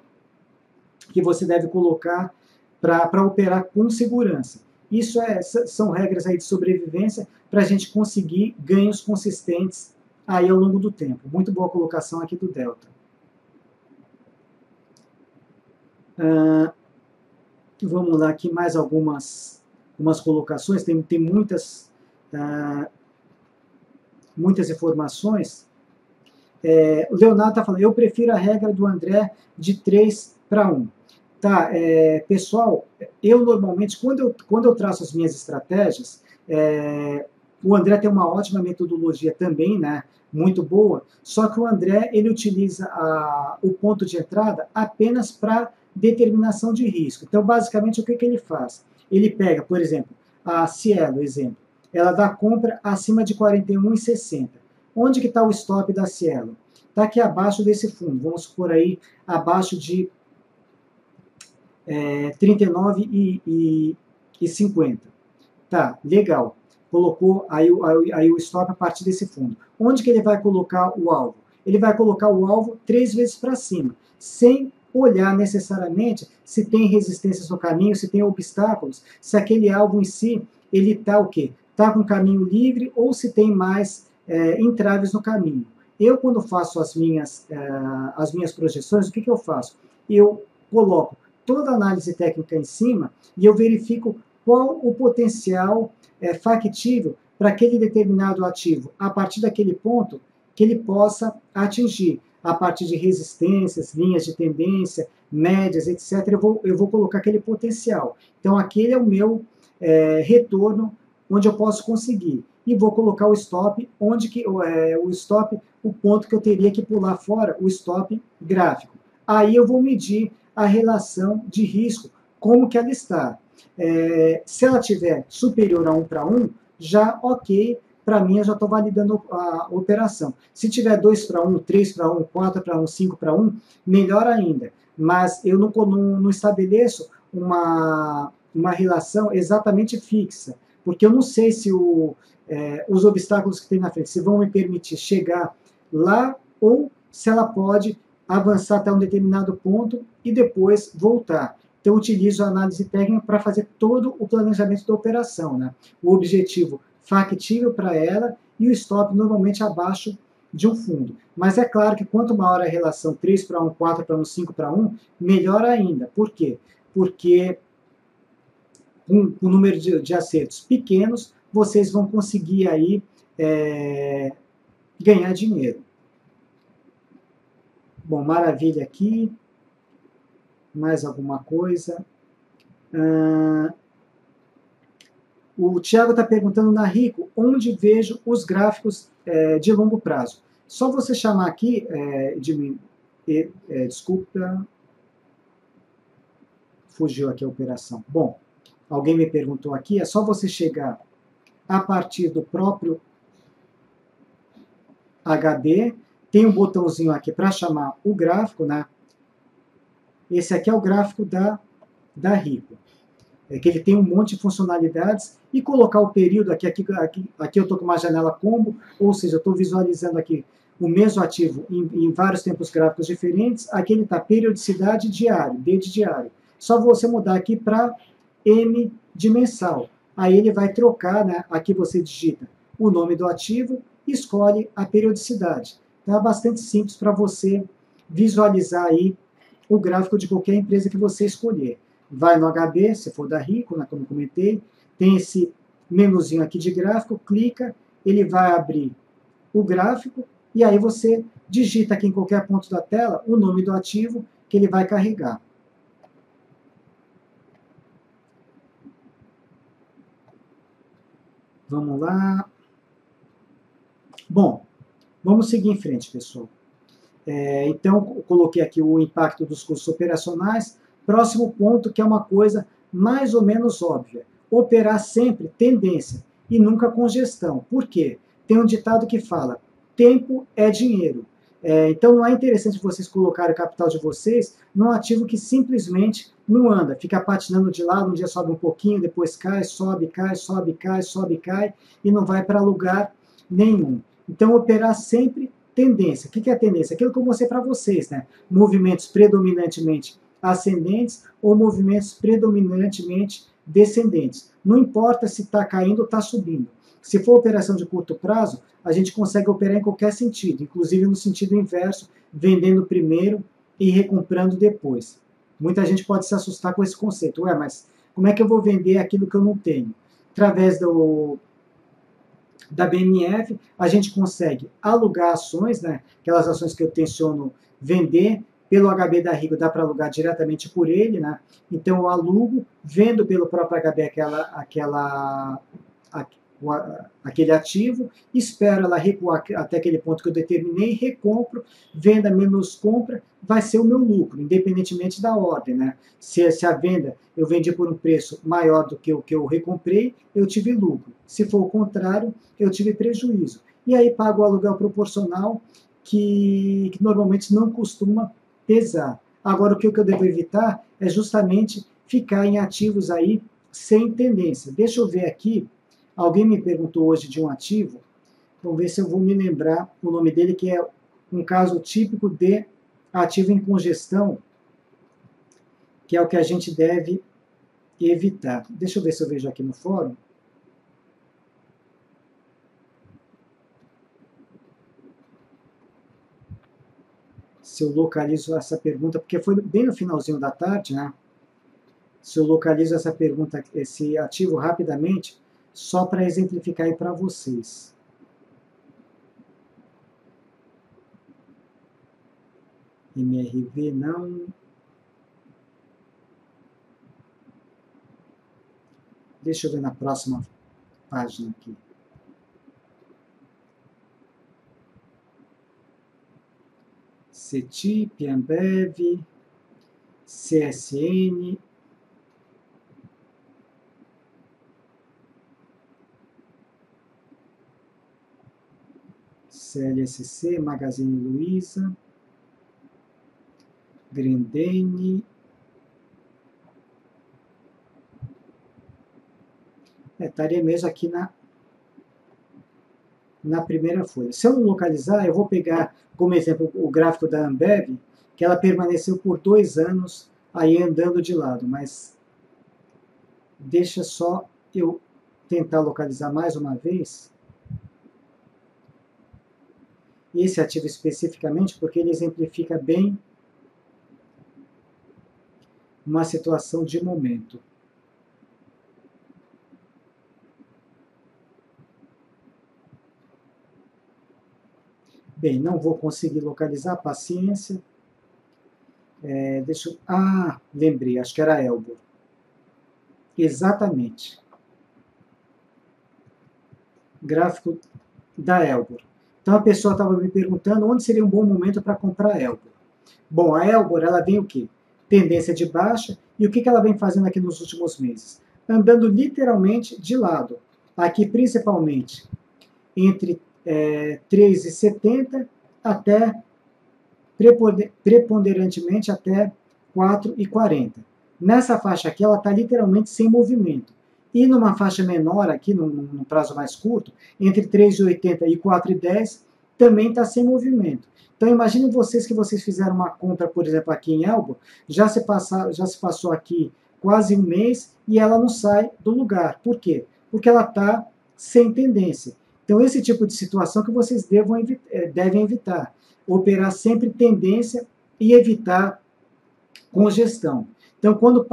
que você deve colocar para operar com segurança. Isso são regras aí de sobrevivência para a gente conseguir ganhos consistentes aí ao longo do tempo. Muito boa colocação aqui do Delta. Vamos lá, aqui mais algumas colocações, tem muitas, muitas informações. O Leonardo está falando, eu prefiro a regra do André de 3 para 1. Tá, pessoal, eu normalmente, quando eu traço as minhas estratégias, o André tem uma ótima metodologia também, né, muito boa, só que o André, ele utiliza o ponto de entrada apenas para determinação de risco. Então, basicamente, o que ele faz? Ele pega, por exemplo, a Cielo, exemplo, ela dá compra acima de 41,60. Onde que está o stop da Cielo? Está aqui abaixo desse fundo, vamos supor aí, abaixo de 39,50. Tá, legal. Colocou aí o stop a partir desse fundo. Onde que ele vai colocar o alvo? Ele vai colocar o alvo 3 vezes para cima, sem olhar necessariamente se tem resistências no caminho, se tem obstáculos, se aquele alvo em si, ele está o quê? Está com caminho livre ou se tem mais entraves no caminho. Eu, quando faço as minhas projeções, o que eu faço? Eu coloco toda a análise técnica em cima e eu verifico qual o potencial factível para aquele determinado ativo, a partir daquele ponto que ele possa atingir, a partir de resistências, linhas de tendência, médias, etc. Eu vou colocar aquele potencial. Então, aquele é o meu retorno onde eu posso conseguir. E vou colocar o stop, o stop, o ponto que eu teria que pular fora, o stop gráfico. Aí eu vou medir a relação de risco, como que ela está. Se ela tiver superior a 1 para 1, já ok, para mim eu já estou validando a operação. Se tiver 2 para 1, 3 para 1, 4 para 1, 5 para 1, melhor ainda. Mas eu não estabeleço uma relação exatamente fixa, porque eu não sei se os obstáculos que tem na frente se vão me permitir chegar lá ou se ela pode avançar até um determinado ponto e depois voltar. Então, eu utilizo a análise técnica para fazer todo o planejamento da operação, né? O objetivo factível para ela e o stop normalmente abaixo de um fundo. Mas é claro que quanto maior a relação 3 para 1, 4 para 1, 5 para 1, melhor ainda. Por quê? Porque com o número de acertos pequenos, vocês vão conseguir aí ganhar dinheiro. Bom, maravilha aqui. Mais alguma coisa? O Tiago está perguntando na Rico, onde vejo os gráficos de longo prazo. Só você chamar aqui, desculpa, fugiu aqui a operação. Bom, alguém me perguntou aqui, é só você chegar a partir do próprio HB, tem um botãozinho aqui para chamar o gráfico, né? Esse aqui é o gráfico da Rico. É que ele tem um monte de funcionalidades e colocar o período aqui eu estou com uma janela combo, ou seja, eu estou visualizando aqui o mesmo ativo em vários tempos gráficos diferentes. Aqui ele está periodicidade diário, D de diário. Só você mudar aqui para M de mensal. Aí ele vai trocar, né? Aqui você digita o nome do ativo e escolhe a periodicidade. Então é bastante simples para você visualizar aí o gráfico de qualquer empresa que você escolher. Vai no HB, se for da Rico, né, como eu comentei, tem esse menuzinho aqui de gráfico, clica, ele vai abrir o gráfico, e aí você digita aqui em qualquer ponto da tela o nome do ativo que ele vai carregar. Vamos lá. Bom, vamos seguir em frente, pessoal. Então, eu coloquei aqui o impacto dos custos operacionais. Próximo ponto, que é uma coisa mais ou menos óbvia. Operar sempre tendência e nunca congestão. Por quê? Tem um ditado que fala, tempo é dinheiro. Então, não é interessante vocês colocarem o capital de vocês num ativo que simplesmente não anda, fica patinando de lado, um dia sobe um pouquinho, depois cai, sobe, cai, sobe, cai, sobe, cai, e não vai para lugar nenhum. Então, operar sempre tendência. O que é a tendência? Aquilo que eu mostrei para vocês, né? Movimentos predominantemente ascendentes ou movimentos predominantemente descendentes. Não importa se está caindo ou está subindo. Se for operação de curto prazo, a gente consegue operar em qualquer sentido, inclusive no sentido inverso, vendendo primeiro e recomprando depois. Muita gente pode se assustar com esse conceito. Ué, mas como é que eu vou vender aquilo que eu não tenho? Através da BMF, a gente consegue alugar ações, né? Aquelas ações que eu tenciono vender, pelo HB da Rico dá para alugar diretamente por ele, né? Então eu alugo, vendo pelo próprio HB aquele ativo, espero ela recuar até aquele ponto que eu determinei, recompro, venda menos compra, vai ser o meu lucro, independentemente da ordem, né? Se a venda eu vendi por um preço maior do que o que eu recomprei, eu tive lucro. Se for o contrário, eu tive prejuízo. E aí pago o aluguel proporcional, que normalmente não costuma pesar. Agora, o que eu devo evitar é justamente ficar em ativos aí sem tendência. Deixa eu ver aqui, alguém me perguntou hoje de um ativo, vamos ver se eu vou me lembrar o nome dele, que é um caso típico de ativo em congestão, que é o que a gente deve evitar. Deixa eu ver se eu vejo aqui no fórum. Se eu localizo essa pergunta, porque foi bem no finalzinho da tarde, né? Se eu localizo essa pergunta, esse ativo rapidamente, só para exemplificar aí para vocês. MRV não. Deixa eu ver na próxima página aqui. CETIP, Ambev, CSN, CLSC, Magazine Luiza, Grendene. Estaria mesmo aqui na primeira folha. Se eu não localizar, eu vou pegar como exemplo o gráfico da Ambev, que ela permaneceu por 2 anos aí andando de lado, mas deixa só eu tentar localizar mais uma vez esse ativo especificamente, porque ele exemplifica bem uma situação de momento. Bem, não vou conseguir localizar, paciência. Deixa eu... lembrei, acho que era Elbor. Exatamente. gráfico da Elbor. Então a pessoa estava me perguntando onde seria um bom momento para comprar a Elbor. Bom, a Elbor, ela vem o quê? Tendência de baixa, e o que ela vem fazendo aqui nos últimos meses? Andando literalmente de lado. Aqui principalmente entre 3,70 até preponderantemente até 4,40. Nessa faixa aqui ela está literalmente sem movimento. E numa faixa menor aqui, num prazo mais curto, entre 3,80 e 4,10, também está sem movimento. Então imaginem vocês que vocês fizeram uma compra, por exemplo, aqui em Elbor, já se passou aqui quase um mês e ela não sai do lugar. Por quê? Porque ela está sem tendência. Então esse tipo de situação que vocês devem evitar. Operar sempre tendência e evitar congestão. Então quando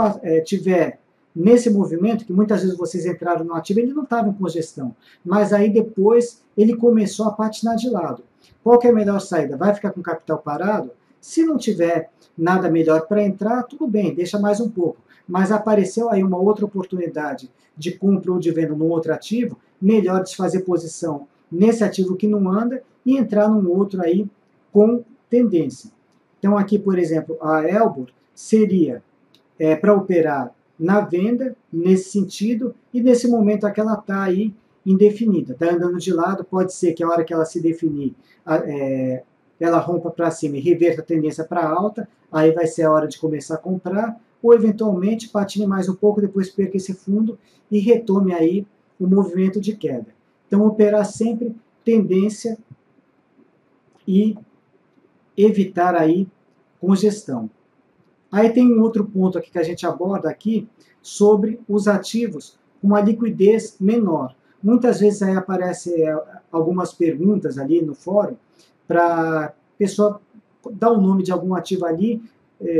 tiver nesse movimento, que muitas vezes vocês entraram no ativo, ele não estava em congestão, mas aí depois ele começou a patinar de lado. Qual que é a melhor saída? Vai ficar com o capital parado? Se não tiver nada melhor para entrar, tudo bem, deixa mais um pouco. Mas apareceu aí uma outra oportunidade de compra ou de venda num outro ativo, melhor desfazer posição nesse ativo que não anda e entrar num outro aí com tendência. Então aqui, por exemplo, a Elbor seria para operar na venda, nesse sentido, e nesse momento aqui ela está aí indefinida, está andando de lado, pode ser que a hora que ela se definir, ela rompa para cima e reverta a tendência para alta, aí vai ser a hora de começar a comprar, ou eventualmente patine mais um pouco, depois perca esse fundo e retome aí o movimento de queda. Então operar sempre tendência e evitar aí congestão. Aí tem um outro ponto aqui que a gente aborda aqui sobre os ativos com uma liquidez menor. Muitas vezes aí aparecem algumas perguntas ali no fórum para a pessoa dar o nome de algum ativo ali.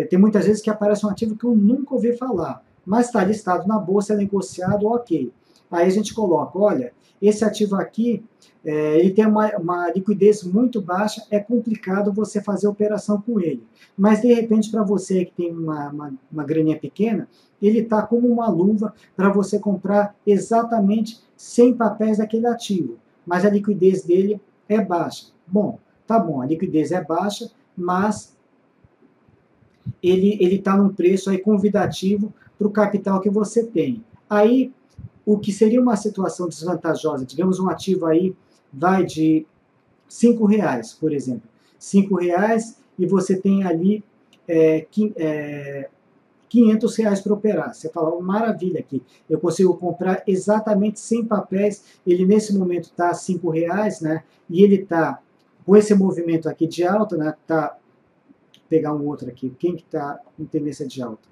Tem muitas vezes que aparece um ativo que eu nunca ouvi falar, mas está listado na bolsa, é negociado, ok. Aí a gente coloca, olha, esse ativo aqui, ele tem uma liquidez muito baixa, é complicado você fazer operação com ele. Mas, de repente, para você que tem uma graninha pequena, ele está como uma luva para você comprar exatamente 100 papéis daquele ativo. Mas a liquidez dele é baixa. Bom, tá bom, a liquidez é baixa, mas ele está num preço aí convidativo para o capital que você tem. Aí, o que seria uma situação desvantajosa, digamos um ativo aí vai de R$5, por exemplo. R$5 e você tem ali R$500 para operar. Você fala, maravilha aqui, eu consigo comprar exatamente 100 papéis, ele nesse momento está a R$5, né? E ele está com esse movimento aqui de alta, né? Tá, vou pegar um outro aqui, quem que está com tendência de alta?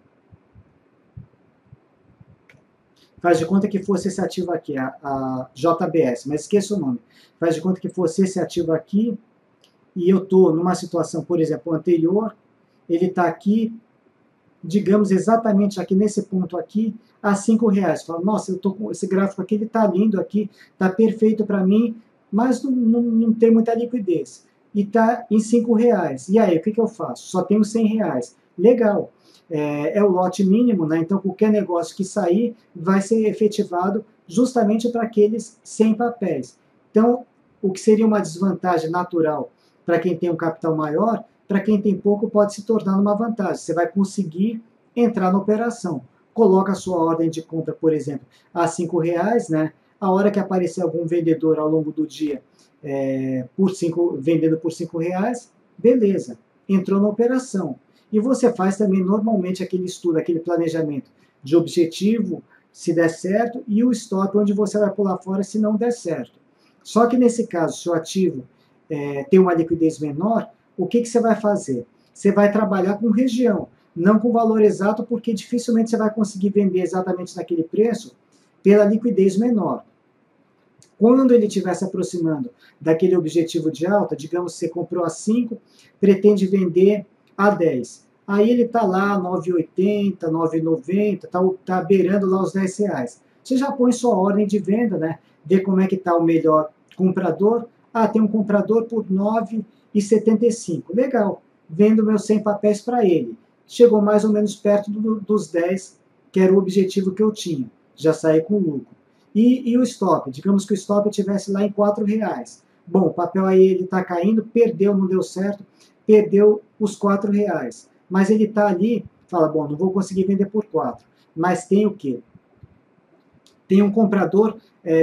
Faz de conta que fosse esse ativo aqui, a JBS, mas esqueça o nome. Faz de conta que fosse esse ativo aqui, e eu estou numa situação, por exemplo, anterior, ele está aqui, digamos exatamente aqui nesse ponto aqui, a R$5. Fala, nossa, eu tô com esse gráfico aqui, ele está lindo aqui, está perfeito para mim, mas não tem muita liquidez. E está em R$5. E aí, o que eu faço? Só tenho R$100. Legal. É o lote mínimo, né? Então qualquer negócio que sair vai ser efetivado justamente para aqueles 100 papéis. Então, o que seria uma desvantagem natural para quem tem um capital maior, para quem tem pouco pode se tornar uma vantagem. Você vai conseguir entrar na operação. Coloca a sua ordem de compra, por exemplo, a R$5, né? A hora que aparecer algum vendedor ao longo do dia vendendo por R$5, beleza, entrou na operação. E você faz também normalmente aquele estudo, aquele planejamento de objetivo, se der certo, e o stop onde você vai pular fora se não der certo. Só que nesse caso, se o ativo tem uma liquidez menor, o que você vai fazer? Você vai trabalhar com região, não com valor exato, porque dificilmente você vai conseguir vender exatamente naquele preço pela liquidez menor. Quando ele estiver se aproximando daquele objetivo de alta, digamos que você comprou a 5, pretende vender a 10. Aí ele está lá, 9,80, 9,90, está beirando lá os R$10. Você já põe sua ordem de venda, né? Vê como é que está o melhor comprador. Ah, tem um comprador por 9,75. Legal, vendo meus 100 papéis para ele. Chegou mais ou menos perto dos 10, que era o objetivo que eu tinha. Já saí com lucro. E o stop? Digamos que o stop estivesse lá em R$ 4. Bom, o papel aí ele está caindo, perdeu, não deu certo, perdeu os R$ 4. Mas ele está ali, fala, bom, não vou conseguir vender por 4. Mas tem o quê? Tem um comprador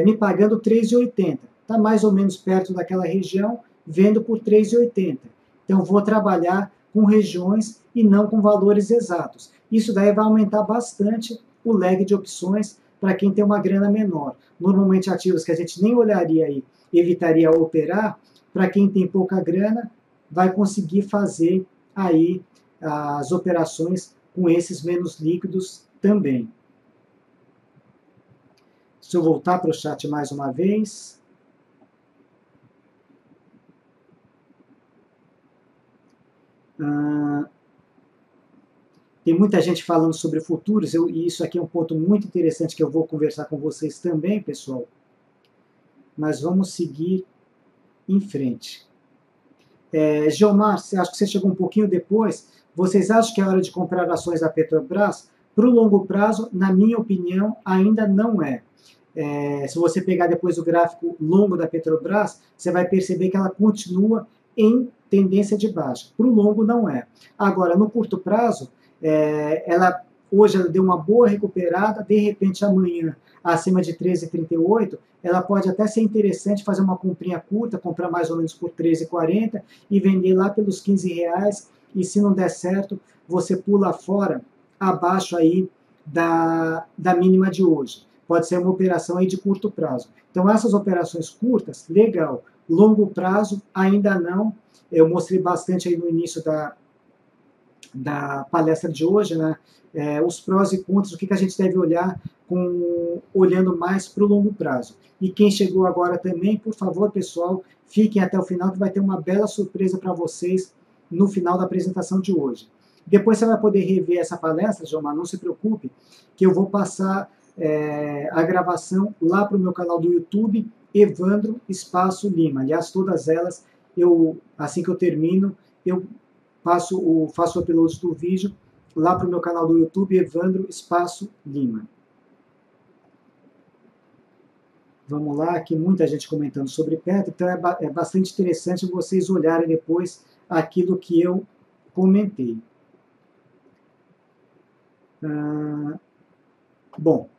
me pagando R$ 3,80. Está mais ou menos perto daquela região, vendo por R$ 3,80. Então, vou trabalhar com regiões e não com valores exatos. Isso daí vai aumentar bastante o leque de opções para quem tem uma grana menor. Normalmente, ativos que a gente nem olharia e evitaria operar, para quem tem pouca grana, vai conseguir fazer aí as operações com esses menos líquidos também. Se eu voltar para o chat mais uma vez. Tem muita gente falando sobre futuros, e isso aqui é um ponto muito interessante que eu vou conversar com vocês também, pessoal. Mas vamos seguir em frente. Gilmar, acho que você chegou um pouquinho depois. Vocês acham que é hora de comprar ações da Petrobras? Para o longo prazo, na minha opinião, ainda não é. Se você pegar depois o gráfico longo da Petrobras, você vai perceber que ela continua em tendência de baixa. Para o longo, não é. Agora, no curto prazo, hoje ela deu uma boa recuperada, de repente amanhã, acima de 13,38, ela pode até ser interessante fazer uma comprinha curta, comprar mais ou menos por 13,40 e vender lá pelos R$ 15, e se não der certo, você pula fora, abaixo aí da mínima de hoje. Pode ser uma operação aí de curto prazo. Então, essas operações curtas, legal. Longo prazo, ainda não. Eu mostrei bastante aí no início da palestra de hoje, né? Os prós e contras, o que a gente deve olhar olhando mais para o longo prazo. E quem chegou agora também, por favor, pessoal, fiquem até o final, que vai ter uma bela surpresa para vocês no final da apresentação de hoje. Depois você vai poder rever essa palestra, Gilmar, não se preocupe, que eu vou passar a gravação lá para o meu canal do YouTube, Evandro Espaço Lima. Aliás, todas elas, assim que eu termino, eu faço o upload do vídeo lá para o meu canal do YouTube, Evandro Espaço Lima. Vamos lá, aqui muita gente comentando sobre Petro, então é bastante interessante vocês olharem depois aquilo que eu comentei. Bom,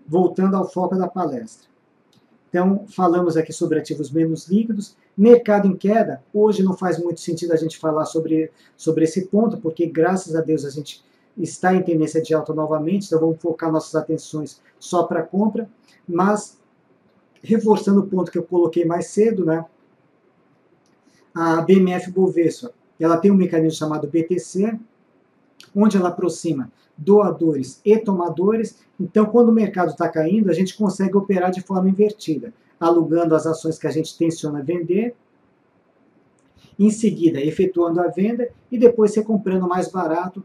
voltando ao foco da palestra. Então, falamos aqui sobre ativos menos líquidos. Mercado em queda, hoje não faz muito sentido a gente falar sobre esse ponto, porque graças a Deus a gente está em tendência de alta novamente, então vamos focar nossas atenções só para compra, mas reforçando o ponto que eu coloquei mais cedo, né, a BMF Bovespa, ela tem um mecanismo chamado BTC, onde ela aproxima doadores e tomadores. Então, quando o mercado está caindo, a gente consegue operar de forma invertida, alugando as ações que a gente tenciona vender, em seguida efetuando a venda e depois você comprando mais barato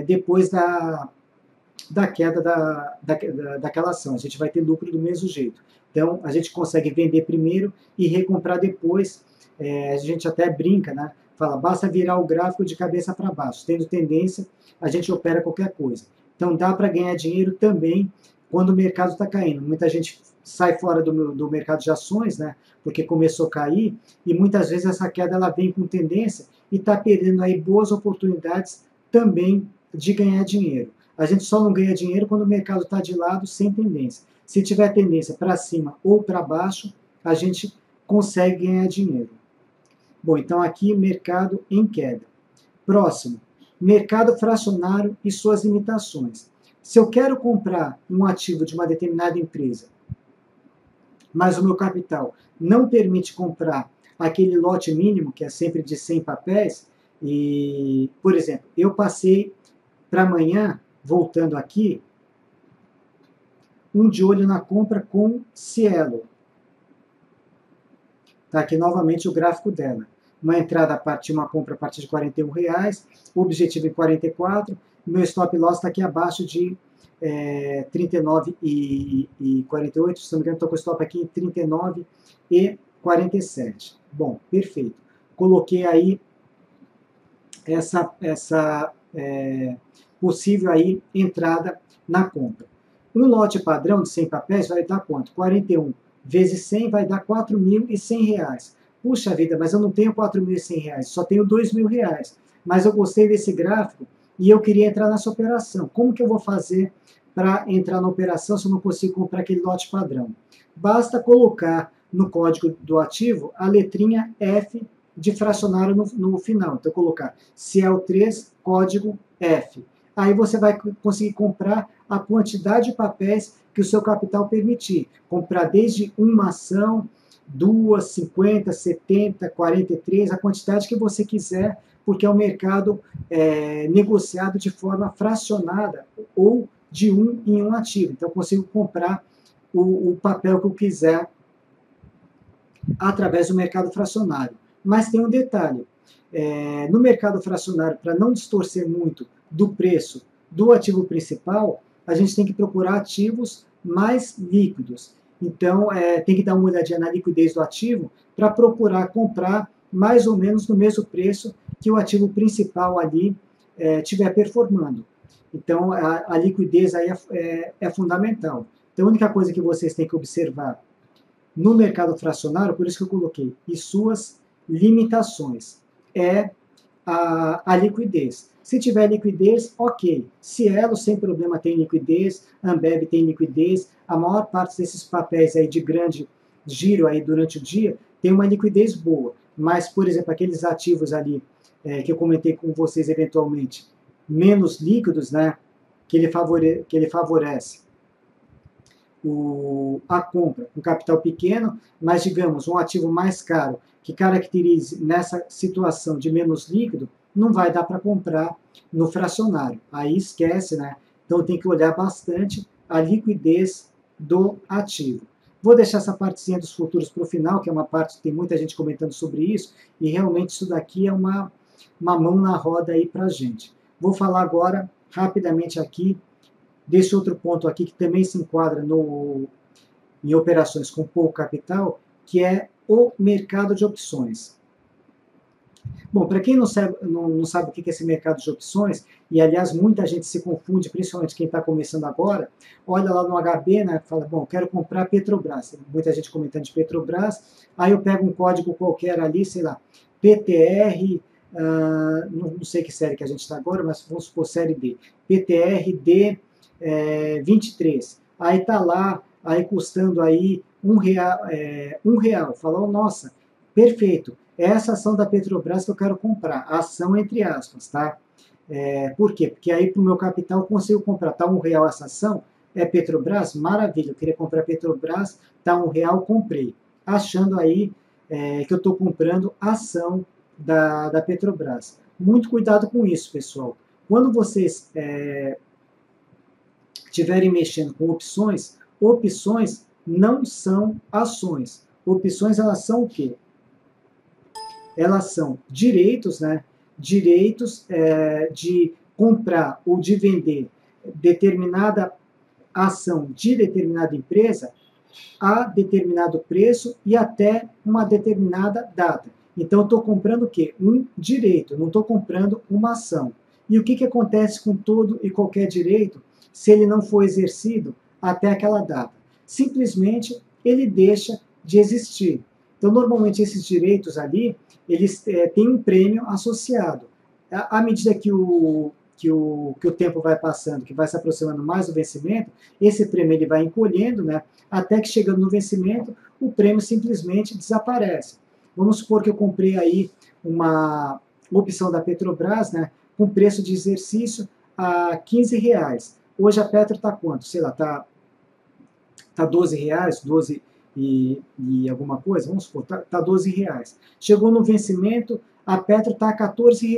depois da queda daquela ação. A gente vai ter lucro do mesmo jeito. Então, a gente consegue vender primeiro e recomprar depois. A gente até brinca, né? Fala, basta virar o gráfico de cabeça para baixo. Tendo tendência, a gente opera qualquer coisa. Então, dá para ganhar dinheiro também quando o mercado está caindo. Muita gente sai fora do mercado de ações, né? Porque começou a cair, e muitas vezes essa queda ela vem com tendência e está perdendo aí boas oportunidades também de ganhar dinheiro. A gente só não ganha dinheiro quando o mercado está de lado, sem tendência. Se tiver tendência para cima ou para baixo, a gente consegue ganhar dinheiro. Bom, então aqui mercado em queda. Próximo, mercado fracionário e suas limitações. Se eu quero comprar um ativo de uma determinada empresa, mas o meu capital não permite comprar aquele lote mínimo, que é sempre de 100 papéis, e, por exemplo, eu passei para amanhã, voltando aqui, de olho na compra com Cielo. Está aqui novamente o gráfico dela. Uma entrada uma compra a partir de R$ 41, o objetivo em 44, meu stop loss está aqui abaixo de 39,48, se não me engano, estou com o stop aqui em 39,47. Bom, perfeito. Coloquei aí essa possível aí entrada na compra. Um lote padrão de 100 papéis vai dar quanto? 41 vezes 100 vai dar R$ 4.100. Puxa vida, mas eu não tenho R$ 4.100, só tenho R$ 2.000. Mas eu gostei desse gráfico e eu queria entrar nessa operação. Como que eu vou fazer para entrar na operação se eu não consigo comprar aquele lote padrão? Basta colocar no código do ativo a letrinha F de fracionário no final. Então, colocar CL3, código F. Aí você vai conseguir comprar a quantidade de papéis que o seu capital permitir. Comprar desde uma ação, 2, 50, 70, 43, a quantidade que você quiser, porque é um mercado negociado de forma fracionada ou de um em um ativo. Então, eu consigo comprar o papel que eu quiser através do mercado fracionário. Mas tem um detalhe. No mercado fracionário, para não distorcer muito do preço do ativo principal, a gente tem que procurar ativos mais líquidos. Então, tem que dar uma olhadinha na liquidez do ativo para procurar comprar mais ou menos no mesmo preço que o ativo principal ali estiver performando. Então, a liquidez aí é fundamental. Então, a única coisa que vocês têm que observar no mercado fracionário, por isso que eu coloquei, e suas limitações, é a liquidez. Se tiver liquidez, ok. Cielo, sem problema, tem liquidez, Ambev tem liquidez, a maior parte desses papéis aí de grande giro aí durante o dia tem uma liquidez boa. Mas, por exemplo, aqueles ativos ali que eu comentei com vocês eventualmente, menos líquidos, né, que ele favorece a compra, um capital pequeno, mas, digamos, um ativo mais caro, que caracterize nessa situação de menos líquido, não vai dar para comprar no fracionário. Aí esquece, né? Então tem que olhar bastante a liquidez do ativo. Vou deixar essa partezinha dos futuros para o final, que é uma parte que tem muita gente comentando sobre isso, e realmente isso daqui é uma mão na roda aí para a gente. Vou falar agora, rapidamente aqui, desse outro ponto aqui, que também se enquadra em operações com pouco capital, que é o mercado de opções. Bom, para quem não sabe o que é esse mercado de opções, e aliás muita gente se confunde, principalmente quem está começando agora, olha lá no HB, né, fala, bom, quero comprar Petrobras, muita gente comentando de Petrobras, aí eu pego um código qualquer ali, sei lá, PTR, não sei que série que a gente está agora, mas vamos supor série D, PTRD 23, aí está lá, aí custando aí R$ 1, falou, nossa, perfeito, é essa ação da Petrobras que eu quero comprar, ação entre aspas, tá? Por quê? Porque aí para o meu capital eu consigo comprar, tá R$ 1 essa ação, é Petrobras, maravilha, eu queria comprar Petrobras, tá R$ 1, comprei, achando aí que eu estou comprando ação da Petrobras. Muito cuidado com isso, pessoal. Quando vocês estiverem mexendo com opções, opções não são ações. Opções, elas são o quê? Elas são direitos, né? Direitos de comprar ou de vender determinada ação de determinada empresa a determinado preço e até uma determinada data. Então, eu estou comprando o quê? Um direito, não estou comprando uma ação. E o que acontece com todo e qualquer direito se ele não for exercido até aquela data? Simplesmente, ele deixa de existir. Então, normalmente, esses direitos ali, eles têm um prêmio associado. À medida que o tempo vai passando, que vai se aproximando mais do vencimento, esse prêmio ele vai encolhendo, né, até que chegando no vencimento, o prêmio simplesmente desaparece. Vamos supor que eu comprei aí uma opção da Petrobras, né, com preço de exercício a R$ 15. Hoje a Petro está quanto? Sei lá, está R$ 12, 12 e alguma coisa, vamos supor, está R$ 12. Chegou no vencimento, a Petro está a R$ 14.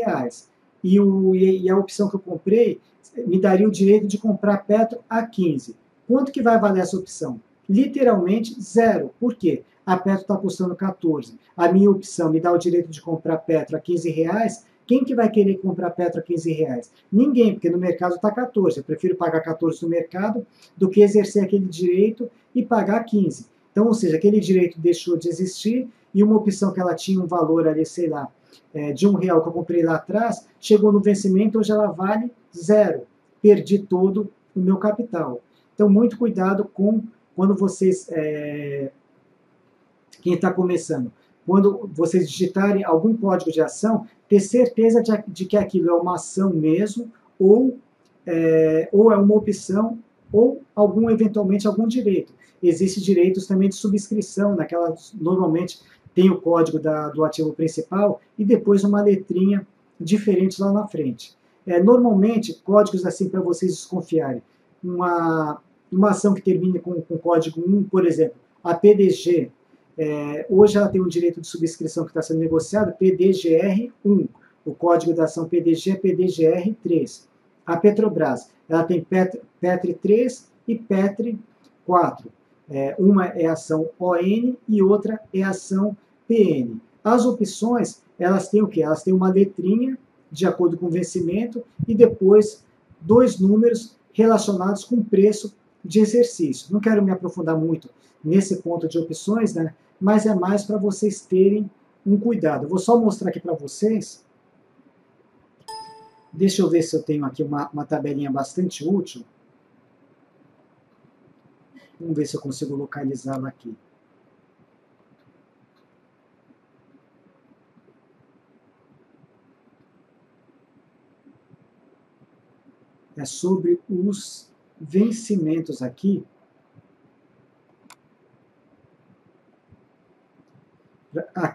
E a opção que eu comprei me daria o direito de comprar Petro a 15. Quanto que vai valer essa opção? Literalmente zero. Por quê? A Petro está custando 14. A minha opção me dá o direito de comprar Petro a R$ 15. Quem que vai querer comprar Petro a R$ 15? Ninguém, porque no mercado está 14. Eu prefiro pagar 14 no mercado do que exercer aquele direito e pagar 15. Então, ou seja, aquele direito deixou de existir e uma opção que ela tinha um valor ali, sei lá, de R$ 1 que eu comprei lá atrás, chegou no vencimento, hoje ela vale zero. Perdi todo o meu capital. Então, muito cuidado com quando vocês, quem está começando, quando vocês digitarem algum código de ação, ter certeza de que aquilo é uma ação mesmo, ou é uma opção, ou eventualmente algum direito. Existem direitos também de subscrição, normalmente tem o código do ativo principal e depois uma letrinha diferente lá na frente. Normalmente, códigos assim para vocês desconfiarem, uma ação que termine com código 1, por exemplo, a PDG, hoje ela tem um direito de subscrição que está sendo negociado, PDGR1, o código da ação PDG é PDGR3. A Petrobras, ela tem PETR3 e PETR4. Uma é a ação ON e outra é a ação PN. As opções, elas têm o quê? Elas têm uma letrinha de acordo com o vencimento e depois 2 números relacionados com o preço de exercício. Não quero me aprofundar muito nesse ponto de opções, né? Mas é mais para vocês terem um cuidado. Eu vou só mostrar aqui para vocês. Deixa eu ver se eu tenho aqui uma tabelinha bastante útil. Vamos ver se eu consigo localizá-la aqui. É sobre os vencimentos aqui.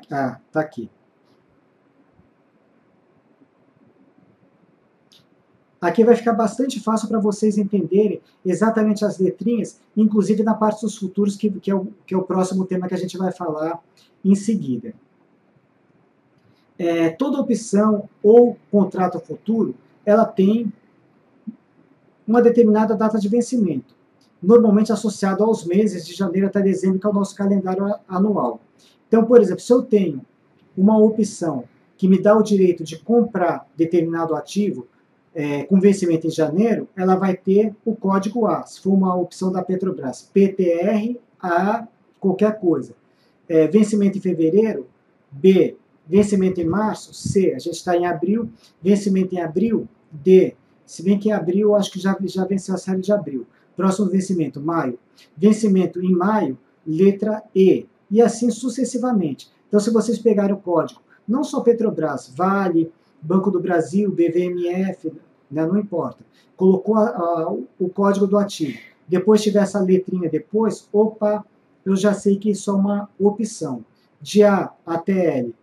Tá aqui. Aqui vai ficar bastante fácil para vocês entenderem exatamente as letrinhas, inclusive na parte dos futuros, que é o próximo tema que a gente vai falar em seguida. Toda opção ou contrato futuro, ela tem uma determinada data de vencimento, normalmente associado aos meses de janeiro até dezembro, que é o nosso calendário anual. Então, por exemplo, se eu tenho uma opção que me dá o direito de comprar determinado ativo, com vencimento em janeiro, ela vai ter o código A. Se for uma opção da Petrobras, PTR, A, qualquer coisa. Vencimento em fevereiro, B. Vencimento em março, C. A gente está em abril. Vencimento em abril, D. Se bem que em abril, eu acho que já venceu a série de abril. Próximo vencimento, maio. Vencimento em maio, letra E. E assim sucessivamente. Então, se vocês pegarem o código, não só Petrobras, Vale, Banco do Brasil, BVMF, né, não importa. Colocou o código do ativo. Depois tiver essa letrinha depois, opa, eu já sei que isso é uma opção. De A até L,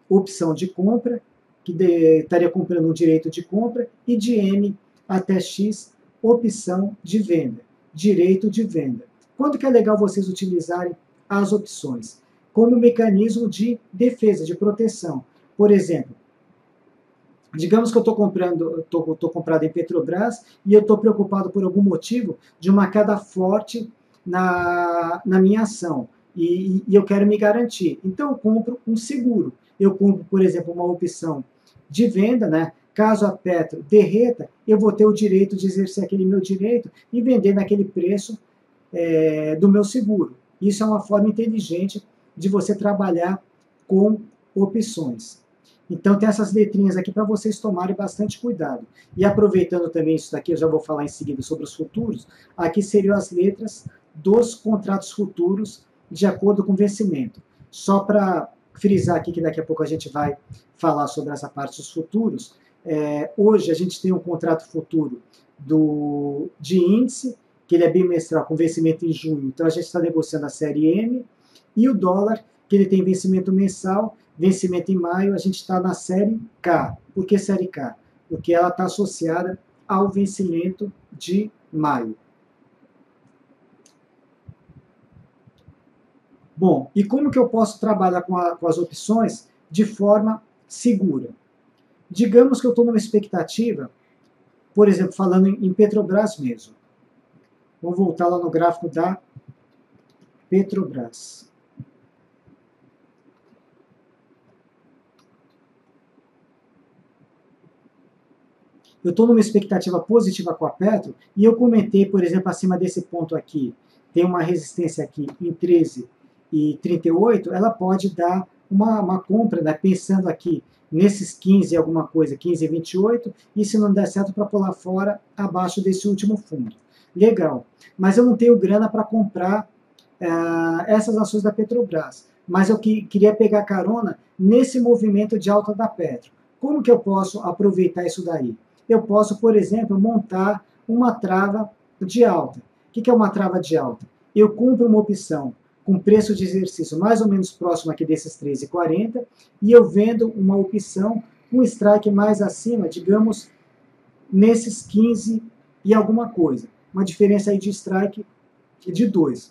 opção de compra, que estaria comprando um direito de compra, e de M até X, opção de venda, direito de venda. Quando que é legal vocês utilizarem as opções? Como mecanismo de defesa, de proteção. Por exemplo, digamos que eu estou comprado em Petrobras e eu estou preocupado por algum motivo de uma queda forte na minha ação e eu quero me garantir. Então eu compro um seguro. Eu compro, por exemplo, uma opção de venda, né? Caso a Petro derreta, eu vou ter o direito de exercer aquele meu direito e vender naquele preço do meu seguro. Isso é uma forma inteligente de você trabalhar com opções. Então tem essas letrinhas aqui para vocês tomarem bastante cuidado. E aproveitando também isso daqui, eu já vou falar em seguida sobre os futuros, aqui seriam as letras dos contratos futuros de acordo com o vencimento. Só para frisar aqui que daqui a pouco a gente vai falar sobre essa parte dos futuros, hoje a gente tem um contrato futuro de índice, que ele é bimestral, com vencimento em junho, então a gente está negociando a série M, e o dólar, que ele tem vencimento mensal, vencimento em maio, a gente está na série K. Por que série K? Porque ela está associada ao vencimento de maio. Bom, e como que eu posso trabalhar com as opções de forma segura? Digamos que eu estou numa expectativa, por exemplo, falando em Petrobras mesmo. Vou voltar lá no gráfico da Petrobras. Eu estou numa expectativa positiva com a Petro e eu comentei, por exemplo, acima desse ponto aqui, tem uma resistência aqui em 13,38, ela pode dar uma compra, né, pensando aqui nesses 15 alguma coisa, 15,28, e se não der certo para pular fora abaixo desse último fundo. Legal, mas eu não tenho grana para comprar essas ações da Petrobras, mas eu queria pegar carona nesse movimento de alta da Petro. Como que eu posso aproveitar isso daí? Eu posso, por exemplo, montar uma trava de alta. O que é uma trava de alta? Eu compro uma opção com preço de exercício mais ou menos próximo aqui desses 13,40 e eu vendo uma opção com strike mais acima, digamos, nesses 15 e alguma coisa. Uma diferença aí de strike de 2.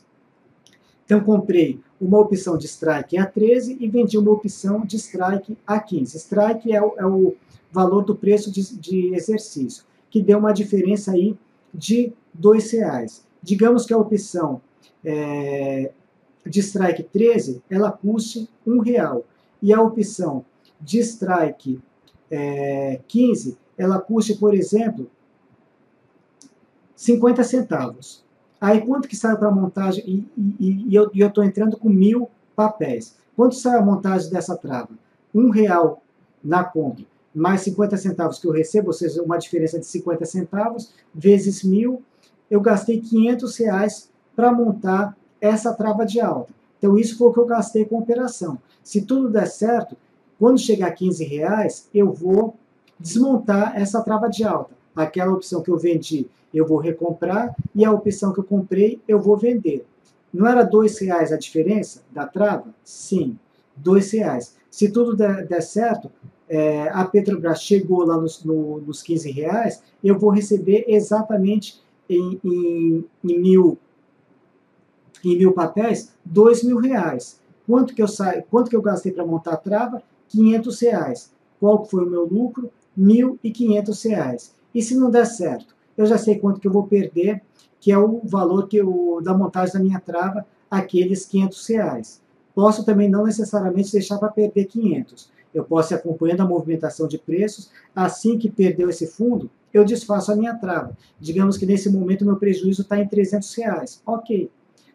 Então, comprei uma opção de strike a 13 e vendi uma opção de strike a 15. Strike é o valor do preço de exercício, que deu uma diferença aí de R$2. Digamos que a opção de strike 13, ela custe R$1. E a opção de strike 15, ela custe, por exemplo, 50 centavos. Aí quanto que sai para a montagem? E eu estou entrando com 1.000 papéis. Quanto sai a montagem dessa trava? R$1 na compra, mais 50 centavos que eu recebo, ou seja, uma diferença de 50 centavos, vezes 1.000, eu gastei R$500 para montar essa trava de alta. Então isso foi o que eu gastei com a operação. Se tudo der certo, quando chegar a R$15, eu vou desmontar essa trava de alta. Aquela opção que eu vendi, eu vou recomprar, e a opção que eu comprei, eu vou vender. Não era R$2 a diferença da trava? Sim, R$2. Se tudo der certo, a Petrobras chegou lá nos R$15, eu vou receber exatamente em 1.000 papéis, R$2.000. Quanto que eu gastei para montar a trava? R$500. Qual foi o meu lucro? R$1.500. E se não der certo? Eu já sei quanto que eu vou perder, que é o valor da montagem da minha trava, aqueles R$500. Posso também não necessariamente deixar para perder 500. Eu posso ir acompanhando a movimentação de preços. Assim que perdeu esse fundo, eu desfaço a minha trava. Digamos que nesse momento meu prejuízo está em R$300. Ok,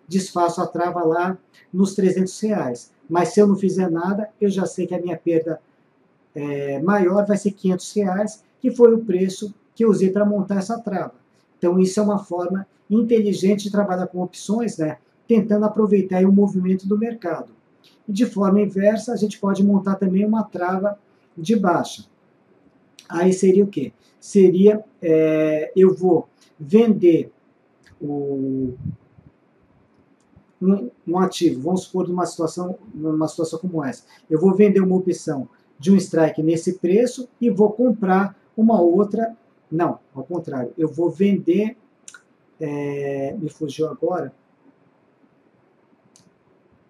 desfaço a trava lá nos R$300. Mas se eu não fizer nada, eu já sei que a minha perda maior vai ser R$500, que foi o preço que eu usei para montar essa trava. Então isso é uma forma inteligente de trabalhar com opções, né? Tentando aproveitar o movimento do mercado. E de forma inversa, a gente pode montar também uma trava de baixa. Aí seria o quê? Seria, eu vou vender um ativo, vamos supor numa situação como essa. Eu vou vender uma opção de um strike nesse preço e vou comprar uma outra. Não, ao contrário, eu vou vender, me fugiu agora,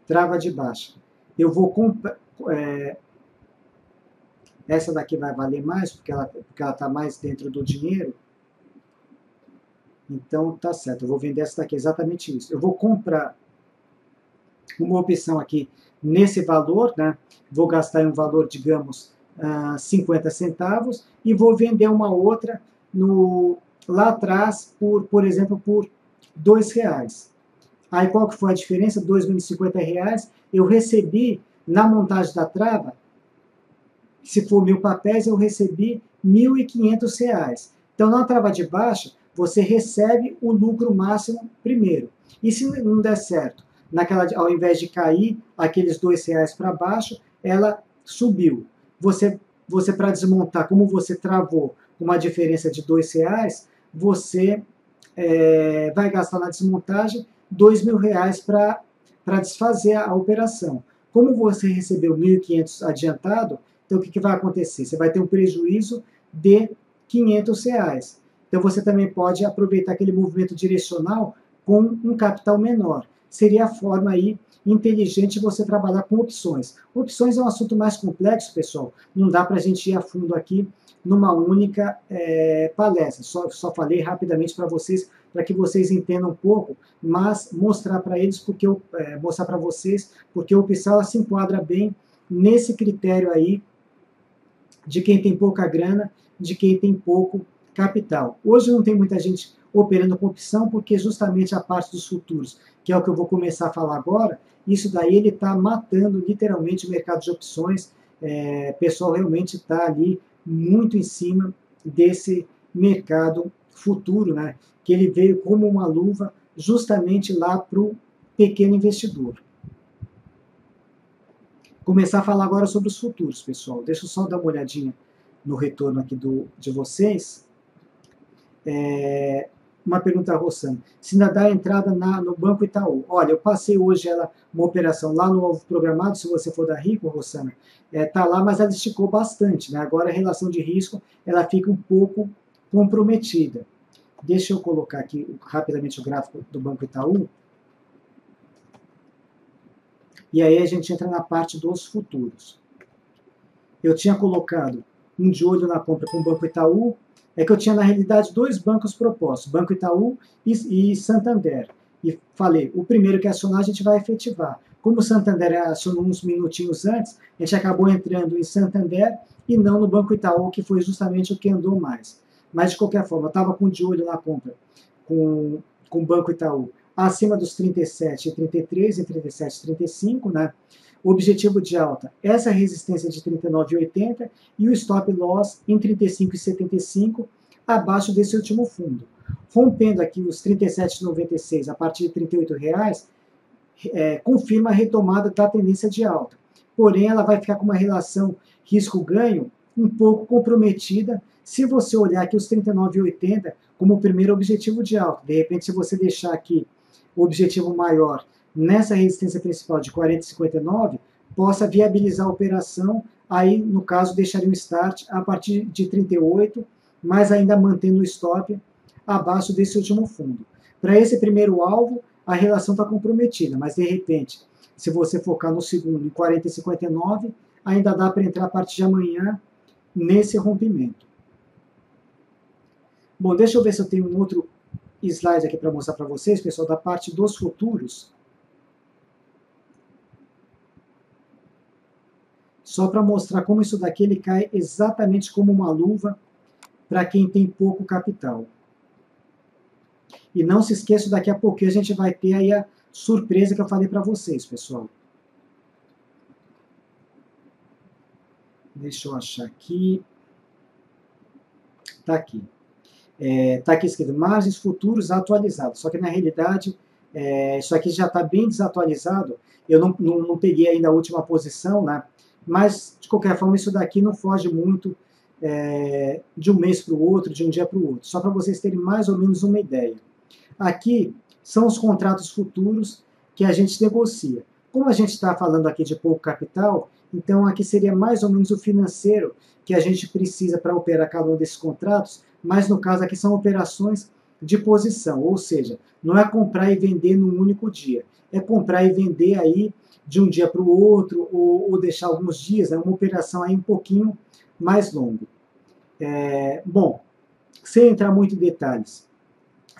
trava de baixa. Eu vou comprar, essa daqui vai valer mais, porque ela está mais dentro do dinheiro. Então, tá certo, eu vou vender essa daqui, exatamente isso. Eu vou comprar uma opção aqui nesse valor, né? Vou gastar um valor, digamos, 50 centavos, e vou vender uma outra lá atrás, por exemplo, por R$2. Aí qual que foi a diferença? R$2.050, eu recebi na montagem da trava, se for 1.000 papéis, eu recebi R$1.500. Então, na trava de baixa, você recebe o lucro máximo primeiro. E se não der certo, ao invés de cair aqueles R$2 para baixo, ela subiu. Você para desmontar, como você travou com uma diferença de R$2, você vai gastar na desmontagem R$2.000 para desfazer a operação. Como você recebeu R$1.500 adiantado, então o que vai acontecer? Você vai ter um prejuízo de R$500. Então você também pode aproveitar aquele movimento direcional com um capital menor. Seria a forma aí inteligente de você trabalhar com opções. Opções é um assunto mais complexo, pessoal. Não dá para a gente ir a fundo aqui numa única palestra. Só falei rapidamente para vocês, para que vocês entendam um pouco, mas mostrar para eles, mostrar para vocês, porque a opção ela se enquadra bem nesse critério aí de quem tem pouca grana, de quem tem pouco capital. Hoje não tem muita gente operando com opção, porque justamente a parte dos futuros, que é o que eu vou começar a falar agora, isso daí ele está matando literalmente o mercado de opções. O pessoal realmente está ali muito em cima desse mercado futuro, né? que ele veio como uma luva justamente lá para o pequeno investidor. Começar a falar agora sobre os futuros, pessoal. Deixa eu só dar uma olhadinha no retorno aqui de vocês. Uma pergunta a Rossana. Se ainda dá entrada no Banco Itaú. Olha, eu passei hoje uma operação lá no alvo programado, se você for da Rico, Rossana, tá lá, mas ela esticou bastante, né? Agora a relação de risco, ela fica um pouco comprometida. Deixa eu colocar aqui rapidamente o gráfico do Banco Itaú. E aí a gente entra na parte dos futuros. Eu tinha colocado um de olho na compra com o Banco Itaú, é que eu tinha, na realidade, dois bancos propostos, Banco Itaú e Santander. E falei, o primeiro que acionar a gente vai efetivar. Como o Santander acionou uns minutinhos antes, a gente acabou entrando em Santander e não no Banco Itaú, que foi justamente o que andou mais. Mas, de qualquer forma, eu estava com de olho na compra com o Banco Itaú acima dos 37,33 e 37,35, né? O objetivo de alta, essa resistência de 39,80 e o stop loss em 35,75, abaixo desse último fundo. Rompendo aqui os 37,96 a partir de R$ 38,00, confirma a retomada da tendência de alta. Porém, ela vai ficar com uma relação risco-ganho um pouco comprometida se você olhar aqui os 39,80 como o primeiro objetivo de alta. De repente, se você deixar aqui o objetivo maior nessa resistência principal de 40,59, possa viabilizar a operação, aí, no caso, deixaria um start a partir de 38, mas ainda mantendo o stop abaixo desse último fundo. Para esse primeiro alvo, a relação está comprometida, mas, de repente, se você focar no segundo, em 40,59, ainda dá para entrar a partir de amanhã nesse rompimento. Bom, deixa eu ver se eu tenho um outro slide aqui para mostrar para vocês, pessoal, da parte dos futuros. Só para mostrar como isso daqui ele cai exatamente como uma luva para quem tem pouco capital. E não se esqueça, daqui a pouquinho a gente vai ter aí a surpresa que eu falei para vocês, pessoal. Deixa eu achar aqui. Está aqui. Está aqui escrito margens futuros atualizados. Só que na realidade, isso aqui já está bem desatualizado. Eu não peguei ainda a última posição, né? Mas, de qualquer forma, isso daqui não foge muito de um mês para o outro, de um dia para o outro. Só para vocês terem mais ou menos uma ideia. Aqui são os contratos futuros que a gente negocia. Como a gente está falando aqui de pouco capital, então aqui seria mais ou menos o financeiro que a gente precisa para operar cada um desses contratos, mas no caso aqui são operações de posição, ou seja, não é comprar e vender num único dia, é comprar e vender aí de um dia para o outro, ou deixar alguns dias, é uma operação aí um pouquinho mais longa. Bom, sem entrar muito em detalhes,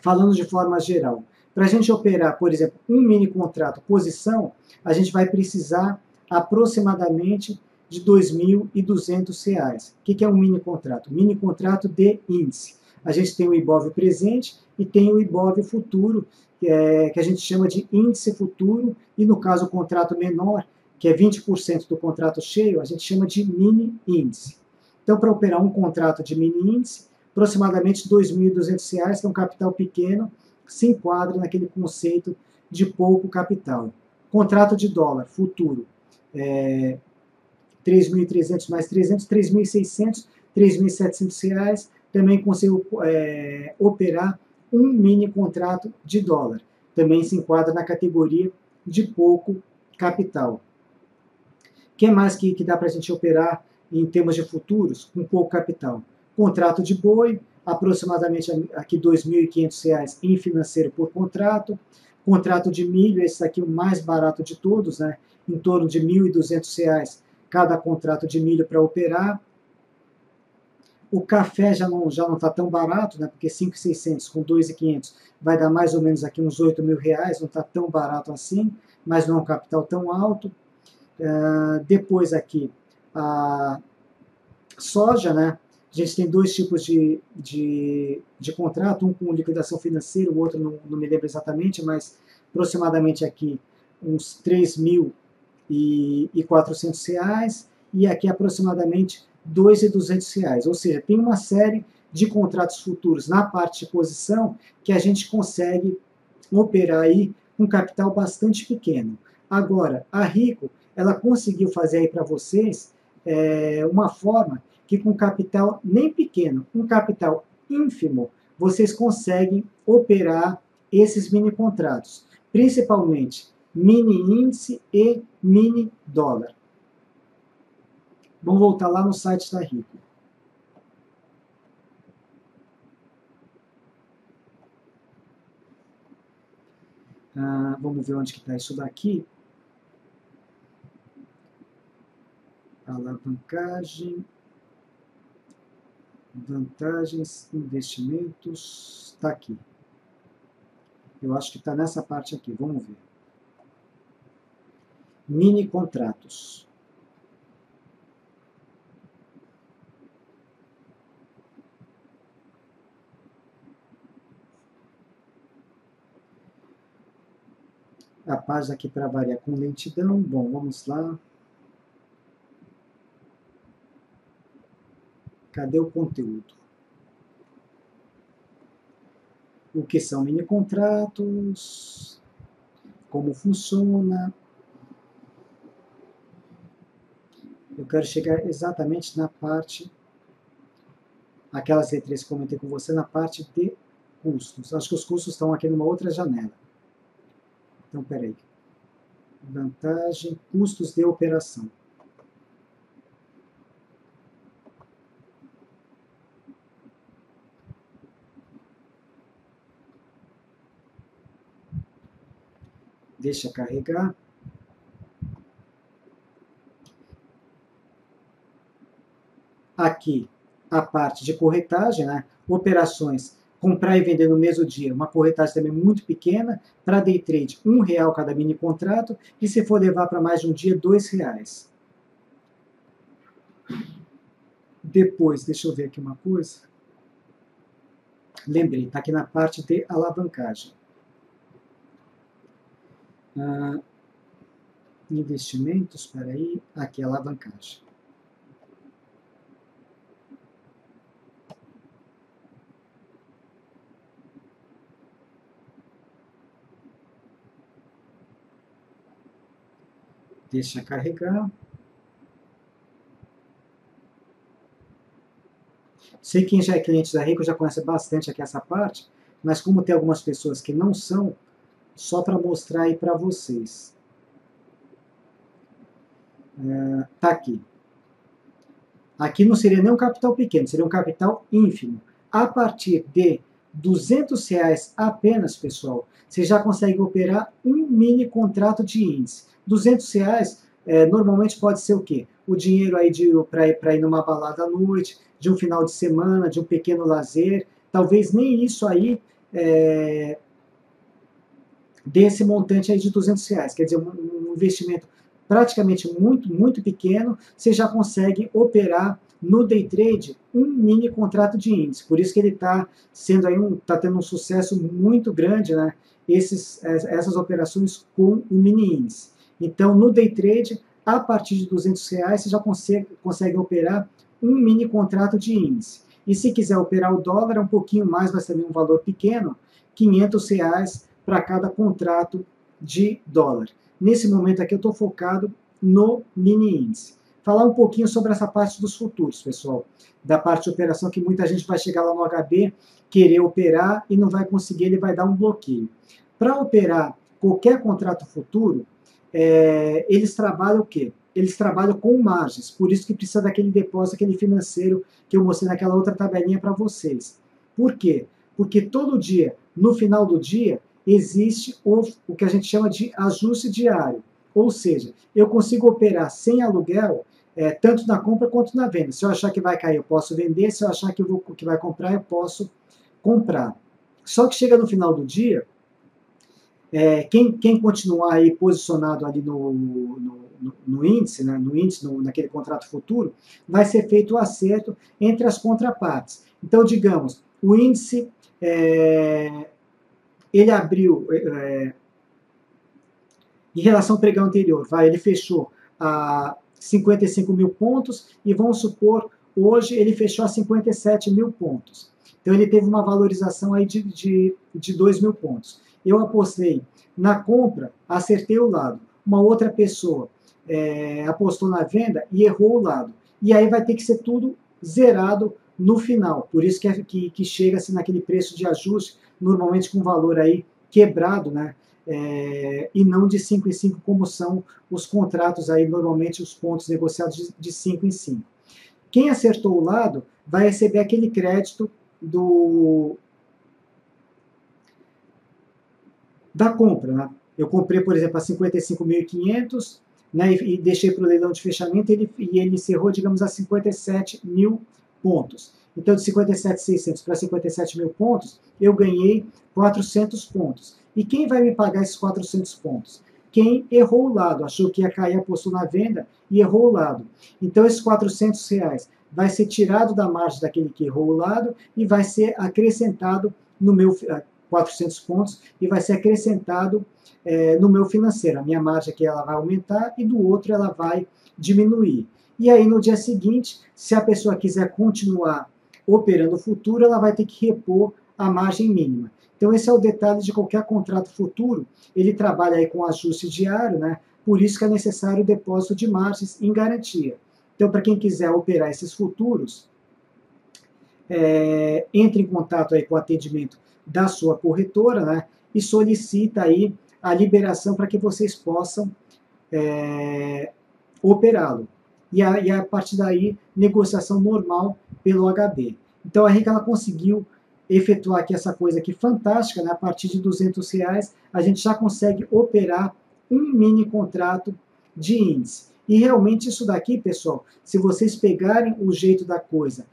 falando de forma geral, para a gente operar, por exemplo, um mini contrato posição, a gente vai precisar aproximadamente de R$ 2.200. O que é um mini contrato? Mini contrato de índice. A gente tem o IBOV presente e tem o IBOV futuro, que a gente chama de índice futuro, e no caso o contrato menor, que é 20% do contrato cheio, a gente chama de mini índice. Então, para operar um contrato de mini índice, aproximadamente R$ 2.200, que é um capital pequeno, se enquadra naquele conceito de pouco capital. Contrato de dólar futuro, 3.300 mais 300, 3.600, 3.700 reais, também consigo operar um mini contrato de dólar. Também se enquadra na categoria de pouco capital. O que mais que dá para a gente operar em termos de futuros com pouco capital? Contrato de boi, aproximadamente aqui R$ 2.500 em financeiro por contrato. Contrato de milho, esse aqui é o mais barato de todos, né? Em torno de R$ 1.200 cada contrato de milho para operar. O café já não está tão barato, né? Porque 5.600 com 2.500 vai dar mais ou menos aqui uns R$ 8.000, não está tão barato assim, mas não é um capital tão alto. Depois aqui, a soja, né? A gente tem dois tipos de contrato, um com liquidação financeira, o outro não me lembro exatamente, mas aproximadamente aqui uns R$ 3.400, e aqui aproximadamente R$ 2.200. Ou seja, tem uma série de contratos futuros na parte de posição que a gente consegue operar aí com capital bastante pequeno. Agora, a Rico, ela conseguiu fazer aí para vocês uma forma que com capital nem pequeno, um capital ínfimo, vocês conseguem operar esses mini contratos, principalmente mini índice e mini dólar. Vamos voltar lá no site da Rico. Vamos ver onde que está isso daqui. Alavancagem, vantagens, investimentos, está aqui. Eu acho que está nessa parte aqui, vamos ver. Mini contratos. A página aqui para variar com lentidão. Bom, vamos lá. Cadê o conteúdo? O que são mini contratos? Como funciona? Eu quero chegar exatamente na parte, aquelas letras que comentei com você, na parte de custos. Acho que os custos estão aqui numa outra janela. Então, peraí. Vantagem, custos de operação. Deixa carregar. Aqui, a parte de corretagem, né? Operações, comprar e vender no mesmo dia, uma corretagem também muito pequena, para day trade, R$1 cada mini contrato, e se for levar para mais de um dia, R$2. Depois, deixa eu ver aqui uma coisa. Lembrei, está aqui na parte de alavancagem. Investimentos, espera aí, aqui alavancagem. Deixa carregar. Sei que quem já é cliente da Rico já conhece bastante aqui essa parte, mas como tem algumas pessoas que não são, só para mostrar aí para vocês. Tá aqui. Aqui não seria nem um capital pequeno, seria um capital ínfimo. A partir de R$200 apenas, pessoal, você já consegue operar um mini contrato de índice. R$200 normalmente pode ser o quê? O dinheiro aí para ir numa balada à noite, de um final de semana, de um pequeno lazer. Talvez nem isso aí desse montante aí de R$200. Quer dizer, um investimento praticamente muito pequeno, você já consegue operar no day trade um mini contrato de índice. Por isso que ele está sendo aí tá tendo um sucesso muito grande, né? Essas operações com o mini índice. Então, no day trade, a partir de R$200, você já consegue operar um mini contrato de índice. E se quiser operar o dólar, é um pouquinho mais, mas também um valor pequeno, R$500 para cada contrato de dólar. Nesse momento aqui eu estou focado no mini índice. Falar um pouquinho sobre essa parte dos futuros, pessoal. Da parte de operação que muita gente vai chegar lá no HB, querer operar e não vai conseguir, ele vai dar um bloqueio. Para operar qualquer contrato futuro, eles trabalham o quê? Eles trabalham com margens, por isso que precisa daquele depósito, aquele financeiro que eu mostrei naquela outra tabelinha para vocês. Por quê? Porque todo dia, no final do dia, existe o que a gente chama de ajuste diário. Ou seja, eu consigo operar sem aluguel, tanto na compra quanto na venda. Se eu achar que vai cair, eu posso vender. Se eu achar que vai comprar, eu posso comprar. Só que chega no final do dia, quem continuar aí posicionado ali no índice, né, naquele contrato futuro, vai ser feito o acerto entre as contrapartes. Então, digamos, o índice ele abriu, em relação ao pregão anterior, ele fechou a 55 mil pontos e vamos supor hoje ele fechou a 57 mil pontos. Então ele teve uma valorização aí de 2 mil pontos. Eu apostei na compra, acertei o lado. Uma outra pessoa apostou na venda e errou o lado. E aí vai ter que ser tudo zerado no final. Por isso que chega-se naquele preço de ajuste, normalmente com valor aí quebrado, né? E não de 5 em 5, como são os contratos aí, normalmente os pontos negociados de 5 em 5. Quem acertou o lado vai receber aquele crédito da compra, né? Eu comprei, por exemplo, a 55.500, né, e deixei para o leilão de fechamento, e ele encerrou, digamos, a 57 mil pontos. Então, de 57.600 para 57 mil pontos, eu ganhei 400 pontos. E quem vai me pagar esses 400 pontos? Quem errou o lado, achou que ia cair, apostou na venda e errou o lado. Então, esses 400 reais vai ser tirado da margem daquele que errou o lado e vai ser acrescentado no meu 400 pontos e vai ser acrescentado no meu financeiro. A minha margem aqui ela vai aumentar e do outro ela vai diminuir. E aí no dia seguinte, se a pessoa quiser continuar operando futuro, ela vai ter que repor a margem mínima. Então esse é o detalhe de qualquer contrato futuro, ele trabalha aí com ajuste diário, né? Por isso que é necessário o depósito de margens em garantia. Então para quem quiser operar esses futuros, entre em contato aí com o atendimento da sua corretora, né? E solicita aí a liberação para que vocês possam operá-lo. E a partir daí, negociação normal pelo HB. Então a Rica ela conseguiu efetuar aqui essa coisa aqui fantástica, né? A partir de R$200 a gente já consegue operar um mini contrato de índice. E realmente isso daqui, pessoal, se vocês pegarem o jeito da coisa,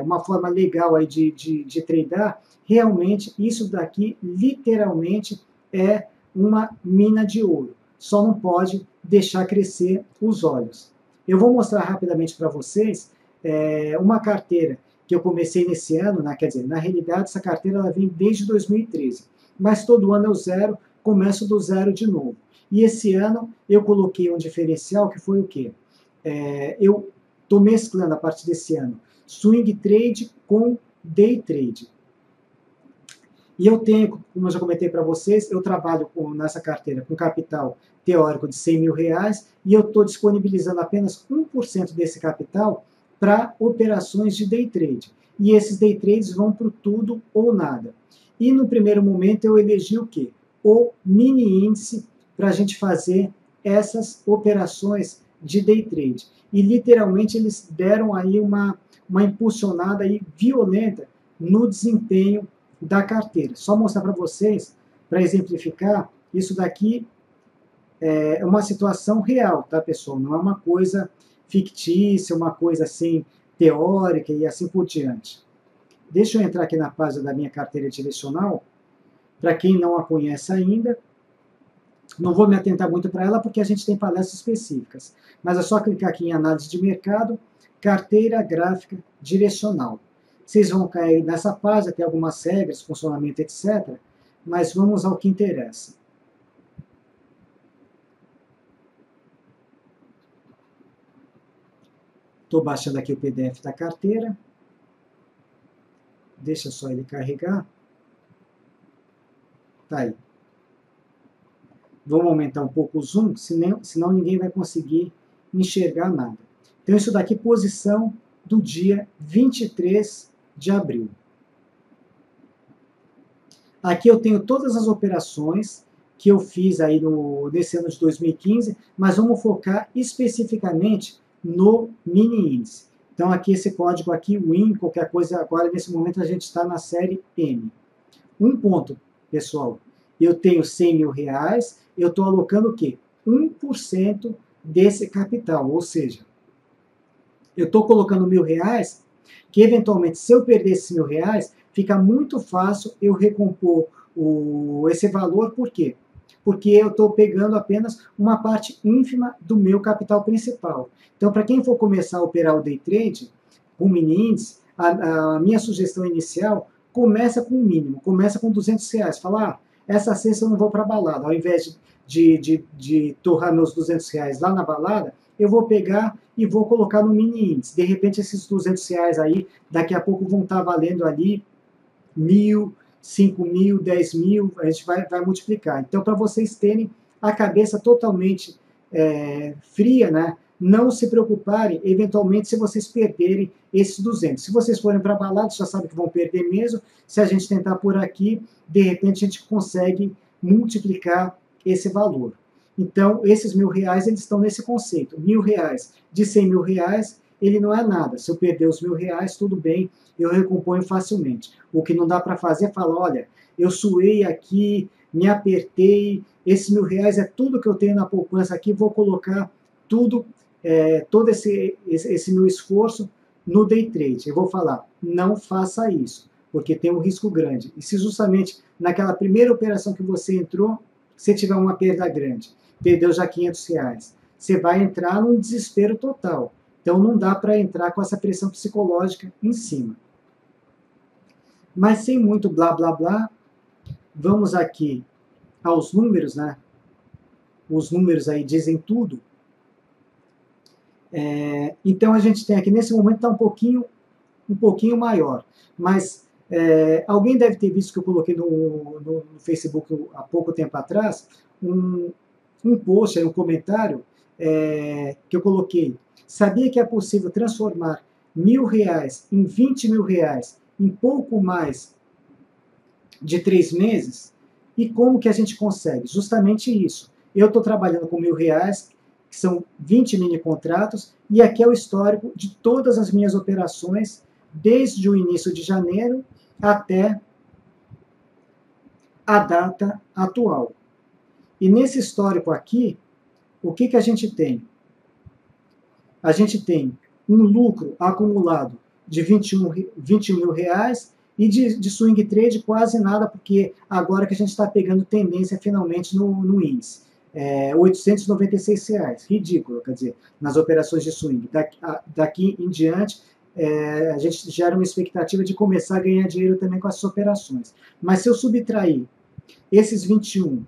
uma forma legal aí de tradar, realmente isso daqui literalmente é uma mina de ouro. Só não pode deixar crescer os olhos. Eu vou mostrar rapidamente para vocês uma carteira que eu comecei nesse ano, né? Quer dizer, na realidade essa carteira ela vem desde 2013, mas todo ano eu zero, começo do zero de novo. E esse ano eu coloquei um diferencial que foi o quê? Eu estou mesclando a partir desse ano swing trade com day trade. E eu tenho, como eu já comentei para vocês, eu trabalho nessa carteira com capital teórico de R$100.000 e eu estou disponibilizando apenas 1% desse capital para operações de day trade. E esses day trades vão para o tudo ou nada. E no primeiro momento eu elegi o quê? O mini índice para a gente fazer essas operações de day trade. E literalmente eles deram aí uma impulsionada aí violenta no desempenho da carteira. Só mostrar para vocês, para exemplificar, isso daqui é uma situação real, tá, pessoal? Não é uma coisa fictícia, uma coisa assim teórica e assim por diante. Deixa eu entrar aqui na página da minha carteira direcional, para quem não a conhece ainda. Não vou me atentar muito para ela porque a gente tem palestras específicas, mas é só clicar aqui em análise de mercado, carteira gráfica direcional. Vocês vão cair nessa página, tem algumas regras, funcionamento, etc. Mas vamos ao que interessa. Estou baixando aqui o PDF da carteira. Deixa só ele carregar. Tá aí. Vamos aumentar um pouco o zoom, senão ninguém vai conseguir enxergar nada. Então isso daqui, posição do dia 23 de abril. Aqui eu tenho todas as operações que eu fiz aí nesse ano de 2015, mas vamos focar especificamente no mini índice. Então aqui esse código aqui, WIN, qualquer coisa, agora nesse momento a gente está na série M. Um ponto, pessoal, eu tenho R$100.000, eu estou alocando o quê? 1% desse capital, ou seja, eu estou colocando R$1.000, que eventualmente, se eu perder esses R$1.000, fica muito fácil eu recompor esse valor, por quê? Porque eu estou pegando apenas uma parte ínfima do meu capital principal. Então, para quem for começar a operar o day trade, com mini índice, a minha sugestão inicial, começa com o mínimo, começa com R$200. Fala, essa sexta eu não vou para a balada, ao invés de torrar meus R$200 lá na balada, eu vou pegar e vou colocar no mini índice. De repente, esses R$ 200 aí, daqui a pouco vão estar valendo ali 1.000, 5.000, 10.000, a gente vai multiplicar. Então, para vocês terem a cabeça totalmente fria, né? Não se preocuparem, eventualmente, se vocês perderem esses 200. Se vocês forem para a balada, já sabem que vão perder mesmo. Se a gente tentar por aqui, de repente a gente consegue multiplicar esse valor. Então, esses R$ 1.000, eles estão nesse conceito. R$ 1.000 de R$ 100.000, ele não é nada. Se eu perder os R$ 1.000, tudo bem, eu recomponho facilmente. O que não dá para fazer é falar, olha, eu suei aqui, me apertei, esses R$ 1.000 é tudo que eu tenho na poupança aqui, vou colocar tudo, todo esse meu esforço no day trade. Eu vou falar, não faça isso, porque tem um risco grande. E se justamente naquela primeira operação que você entrou, você tiver uma perda grande, perdeu já R$ 500, você vai entrar num desespero total. Então não dá para entrar com essa pressão psicológica em cima. Mas sem muito blá blá blá, vamos aqui aos números, né? Os números aí dizem tudo. Então a gente tem aqui, nesse momento está um pouquinho maior, mas alguém deve ter visto que eu coloquei no Facebook há pouco tempo atrás, um post, um comentário, que eu coloquei. Sabia que é possível transformar R$ 1.000 em R$ 20.000 em pouco mais de 3 meses? E como que a gente consegue? Justamente isso. Eu estou trabalhando com R$ 1.000, que são 20 mini contratos, e aqui é o histórico de todas as minhas operações, desde o início de janeiro até a data atual. E nesse histórico aqui, o que a gente tem? A gente tem um lucro acumulado de R$ 21.000 e de swing trade quase nada, porque agora que a gente está pegando tendência finalmente no índice. R$ 896, ridículo, quer dizer, nas operações de swing. Daqui em diante, a gente gera uma expectativa de começar a ganhar dinheiro também com essas operações. Mas se eu subtrair esses 21,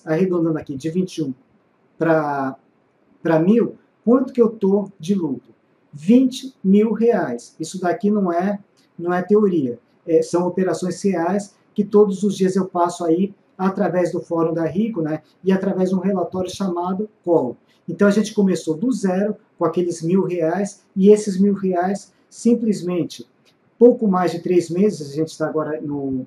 arredondando aqui, de 21 para 1.000, quanto que eu estou de lucro? R$ 20.000. Isso daqui não é teoria. São operações reais que todos os dias eu passo aí através do Fórum da Rico, né, e através de um relatório chamado Call. Então a gente começou do zero com aqueles R$ 1.000 e esses R$ 1.000 simplesmente, pouco mais de 3 meses, a gente está agora no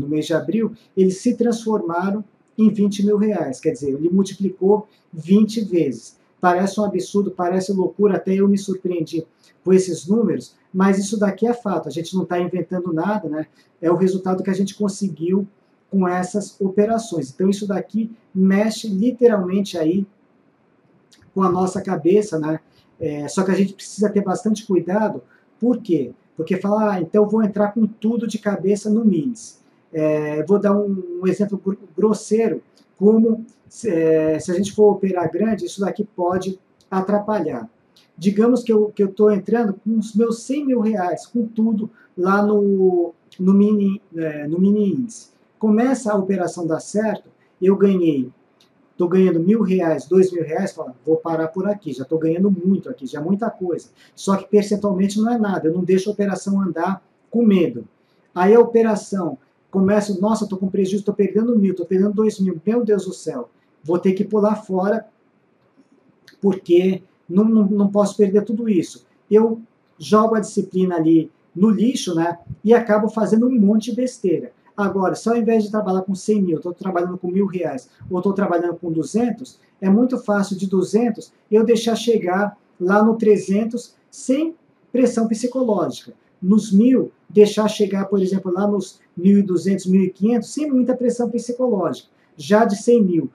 mês de abril, eles se transformaram em R$ 20.000. Quer dizer, ele multiplicou 20 vezes. Parece um absurdo, parece loucura, até eu me surpreendi com esses números, mas isso daqui é fato, a gente não está inventando nada, né? É o resultado que a gente conseguiu com essas operações. Então isso daqui mexe literalmente aí com a nossa cabeça, né? Só que a gente precisa ter bastante cuidado. Por quê? Porque falar, então eu vou entrar com tudo de cabeça no índice. Vou dar um exemplo grosseiro, como se a gente for operar grande, isso daqui pode atrapalhar. Digamos que eu estou entrando com os meus R$ 100.000, com tudo, lá no mini índice. Começa a operação dar certo, estou ganhando R$ 1.000, R$ 2.000, falo, vou parar por aqui, já estou ganhando muito aqui, já é muita coisa. Só que percentualmente não é nada, eu não deixo a operação andar com medo. Aí a operação começa, nossa, estou com prejuízo, estou perdendo 1.000, estou perdendo 2.000, meu Deus do céu, vou ter que pular fora, porque não posso perder tudo isso. Eu jogo a disciplina ali no lixo, né, e acabo fazendo um monte de besteira. Agora, se ao invés de trabalhar com 100.000, estou trabalhando com R$ 1.000, ou estou trabalhando com 200, é muito fácil de 200 eu deixar chegar lá no 300 sem pressão psicológica. Nos 1.000, deixar chegar, por exemplo, lá nos 1.200, 1.500, sem muita pressão psicológica. Já de 100.000,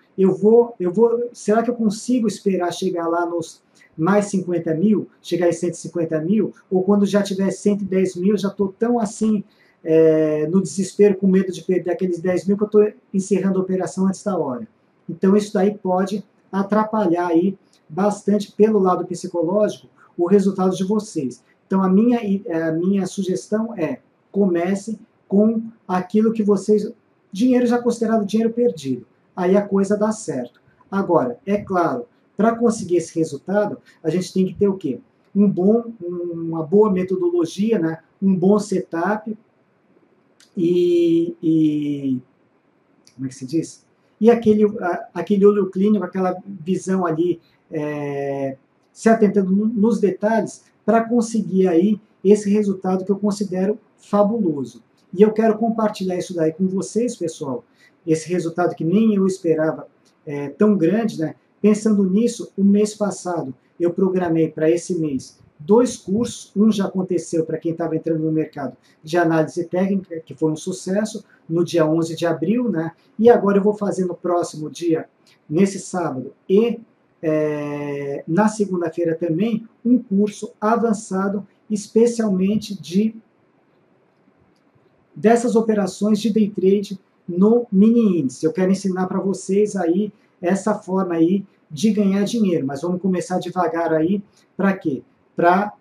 será que eu consigo esperar chegar lá nos mais 50.000, chegar em 150.000, ou quando já tiver 110.000, já estou tão assim, no desespero, com medo de perder aqueles 10.000, que eu estou encerrando a operação antes da hora. Então isso daí pode atrapalhar aí bastante pelo lado psicológico o resultado de vocês. Então a minha sugestão comece com aquilo que vocês, dinheiro já considerado dinheiro perdido, aí a coisa dá certo. Agora, é claro, Para conseguir esse resultado, a gente tem que ter o quê? Uma boa metodologia, né? Um bom setup como é que se diz? E aquele olho clínico, aquela visão ali, se atentando nos detalhes, para conseguir aí esse resultado que eu considero fabuloso. E eu quero compartilhar isso daí com vocês, pessoal, esse resultado que nem eu esperava tão grande, né? Pensando nisso, o mês passado eu programei para esse mês 2 cursos, um já aconteceu para quem estava entrando no mercado de análise técnica, que foi um sucesso, no dia 11 de abril, né? E agora eu vou fazer no próximo dia, nesse sábado, e na segunda-feira também, um curso avançado, especialmente dessas operações de day trade no mini índice. Eu quero ensinar para vocês aí essa forma aí de ganhar dinheiro, mas vamos começar devagar aí, para quê? Para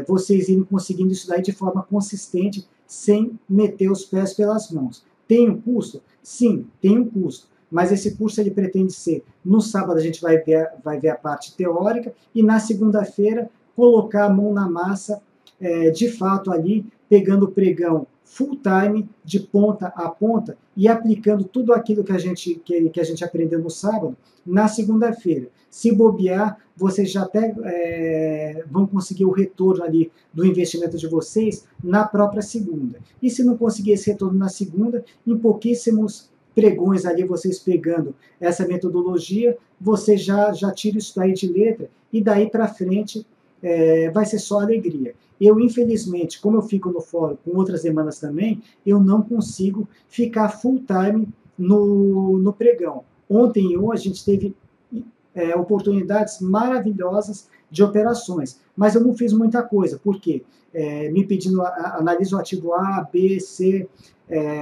vocês irem conseguindo isso daí de forma consistente, sem meter os pés pelas mãos. Tem um custo? Sim, tem um custo. Mas esse curso ele pretende ser, no sábado a gente vai ver a parte teórica, e na segunda-feira colocar a mão na massa, de fato ali, pegando o pregão full time, de ponta a ponta, e aplicando tudo aquilo que a gente aprendeu no sábado, na segunda-feira. Se bobear, vocês já até vão conseguir o retorno ali do investimento de vocês na própria segunda. E se não conseguir esse retorno na segunda, em pouquíssimos pregões ali, vocês pegando essa metodologia, você já tira isso daí de letra, e daí para frente vai ser só alegria. Eu, infelizmente, como eu fico no fórum com outras demandas também, eu não consigo ficar full time no pregão. Ontem e hoje a gente teve oportunidades maravilhosas de operações, mas eu não fiz muita coisa. Por quê? Me pedindo, analisa o ativo A, B, C,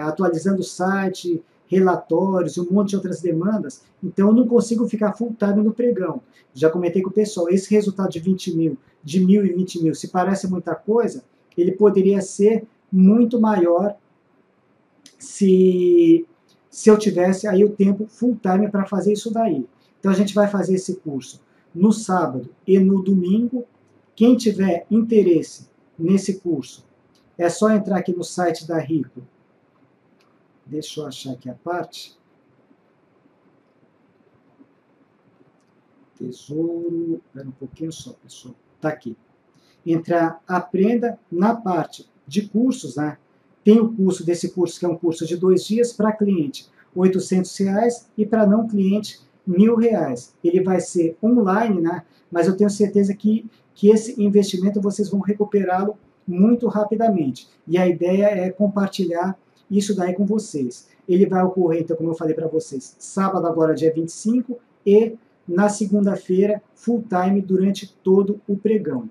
atualizando o site, relatórios, um monte de outras demandas, então eu não consigo ficar full time no pregão. Já comentei com o pessoal, esse resultado de 20 mil, de 1.020 mil, se parece muita coisa, ele poderia ser muito maior se eu tivesse aí o tempo full time para fazer isso daí. Então a gente vai fazer esse curso no sábado e no domingo. Quem tiver interesse nesse curso, é só entrar aqui no site da Rico. Deixa eu achar aqui a parte. Tesouro. Espera um pouquinho só, pessoal. Está aqui. Aprenda na parte de cursos, né? Tem o curso desse curso, que é um curso de 2 dias, para cliente R$ 800, e para não cliente R$ 1.000. Ele vai ser online, né? Mas eu tenho certeza que esse investimento vocês vão recuperá-lo muito rapidamente. E a ideia é compartilhar isso daí com vocês. Ele vai ocorrer, então, como eu falei para vocês, sábado agora, dia 25, e na segunda-feira, full time, durante todo o pregão.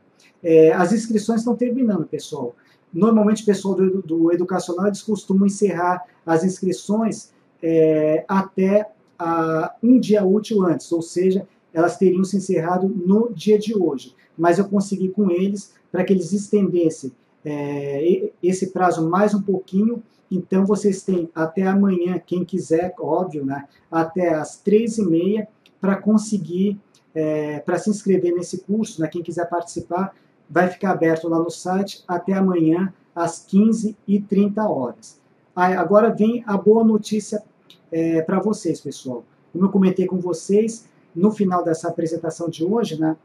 As inscrições estão terminando, pessoal. Normalmente, o pessoal do educacional, eles costumam encerrar as inscrições até um dia útil antes, ou seja, elas teriam se encerrado no dia de hoje. Mas eu consegui com eles, para que eles estendessem esse prazo mais um pouquinho. Então, vocês têm até amanhã, quem quiser, óbvio, né, até às 3h30, para conseguir, para se inscrever nesse curso, né, quem quiser participar, vai ficar aberto lá no site até amanhã, às 15h30. Agora vem a boa notícia para vocês, pessoal. Como eu comentei com vocês, no final dessa apresentação de hoje, né,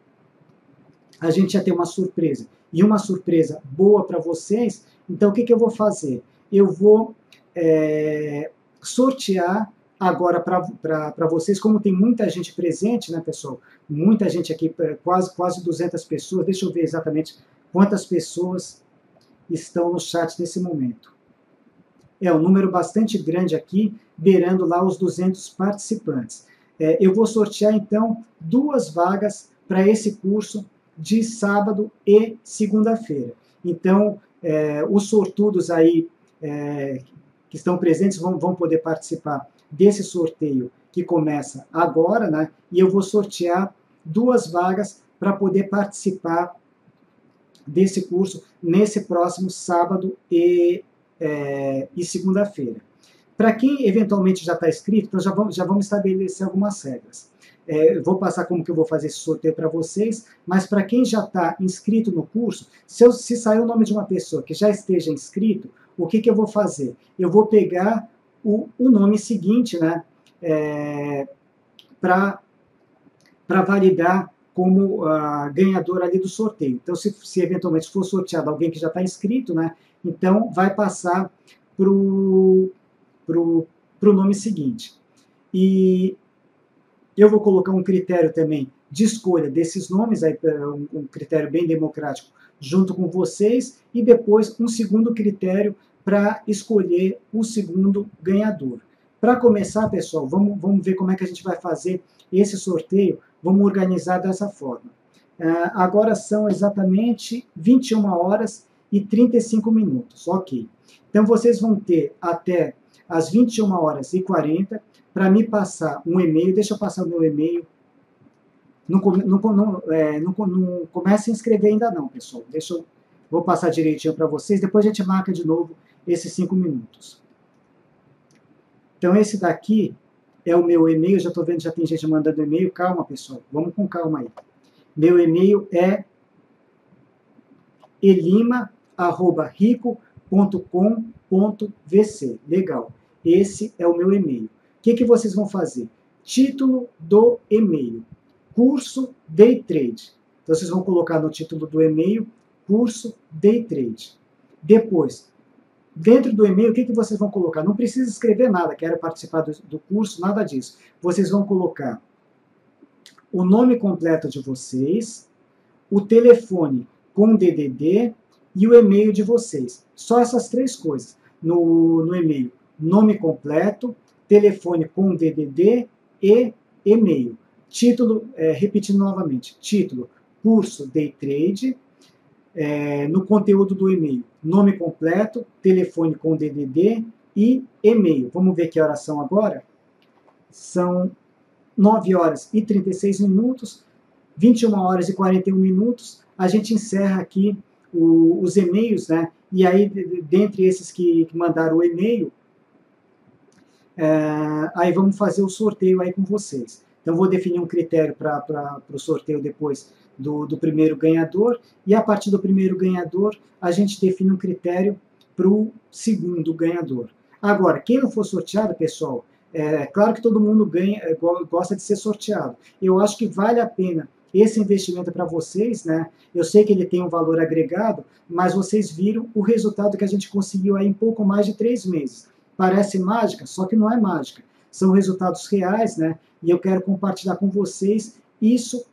a gente já tem uma surpresa, e uma surpresa boa para vocês. Então, o que eu vou fazer? Eu vou sortear agora para vocês, como tem muita gente presente, né, pessoal? Muita gente aqui, quase 200 pessoas. Deixa eu ver exatamente quantas pessoas estão no chat nesse momento. Um número bastante grande aqui, beirando lá os 200 participantes. Eu vou sortear, então, 2 vagas para esse curso de sábado e segunda-feira. Então, os sortudos aí que estão presentes vão poder participar desse sorteio que começa agora, né? E eu vou sortear 2 vagas para poder participar desse curso nesse próximo sábado e segunda-feira. Para quem eventualmente já está inscrito, então já vamos estabelecer algumas regras. vou passar como que eu vou fazer esse sorteio para vocês, mas para quem já está inscrito no curso, se sair o nome de uma pessoa que já esteja inscrito, o que eu vou fazer? Eu vou pegar o nome seguinte, né, para validar como ganhador ali do sorteio. Então, se eventualmente for sorteado alguém que já está inscrito, né, então vai passar para o nome seguinte. E eu vou colocar um critério também de escolha desses nomes, aí, um critério bem democrático, junto com vocês, e depois um segundo critério para escolher o segundo ganhador. Para começar, pessoal, vamos ver como é que a gente vai fazer esse sorteio, vamos organizar dessa forma. Agora são exatamente 21 horas e 35 minutos, ok. Então vocês vão ter até às 21 horas e 40 para me passar um e-mail. Deixa eu passar o meu e-mail. Não comece a inscrever ainda não, pessoal. Vou passar direitinho para vocês, depois a gente marca de novo esses 5 minutos. Então esse daqui é o meu e-mail, já estou vendo que já tem gente mandando e-mail. Calma, pessoal, vamos com calma aí. Meu e-mail é elima@rico.com.vc. Legal. Esse é o meu e-mail. O que vocês vão fazer? Título do e-mail: curso Day Trade. Então vocês vão colocar no título do e-mail curso Day Trade. Depois, dentro do e-mail, o que vocês vão colocar? Não precisa escrever nada, quero participar do curso, nada disso. Vocês vão colocar o nome completo de vocês, o telefone com DDD e o e-mail de vocês. Só essas 3 coisas. No e-mail, nome completo, telefone com DDD e e-mail. Título, repetindo novamente, título, curso Day Trade. No conteúdo do e-mail, nome completo, telefone com DDD e e-mail. Vamos ver que horas são agora? São 9 horas e 36 minutos, 21 horas e 41 minutos. A gente encerra aqui os e-mails, né? E aí, dentre esses que mandaram o e-mail, aí vamos fazer o sorteio aí com vocês. Então, vou definir um critério para o sorteio depois do primeiro ganhador, e a partir do primeiro ganhador, a gente define um critério para o segundo ganhador. Agora, quem não for sorteado, pessoal, claro que todo mundo gosta de ser sorteado. Eu acho que vale a pena esse investimento para vocês, né? Eu sei que ele tem um valor agregado, mas vocês viram o resultado que a gente conseguiu aí em pouco mais de 3 meses. Parece mágica, só que não é mágica. São resultados reais, né? E eu quero compartilhar com vocês isso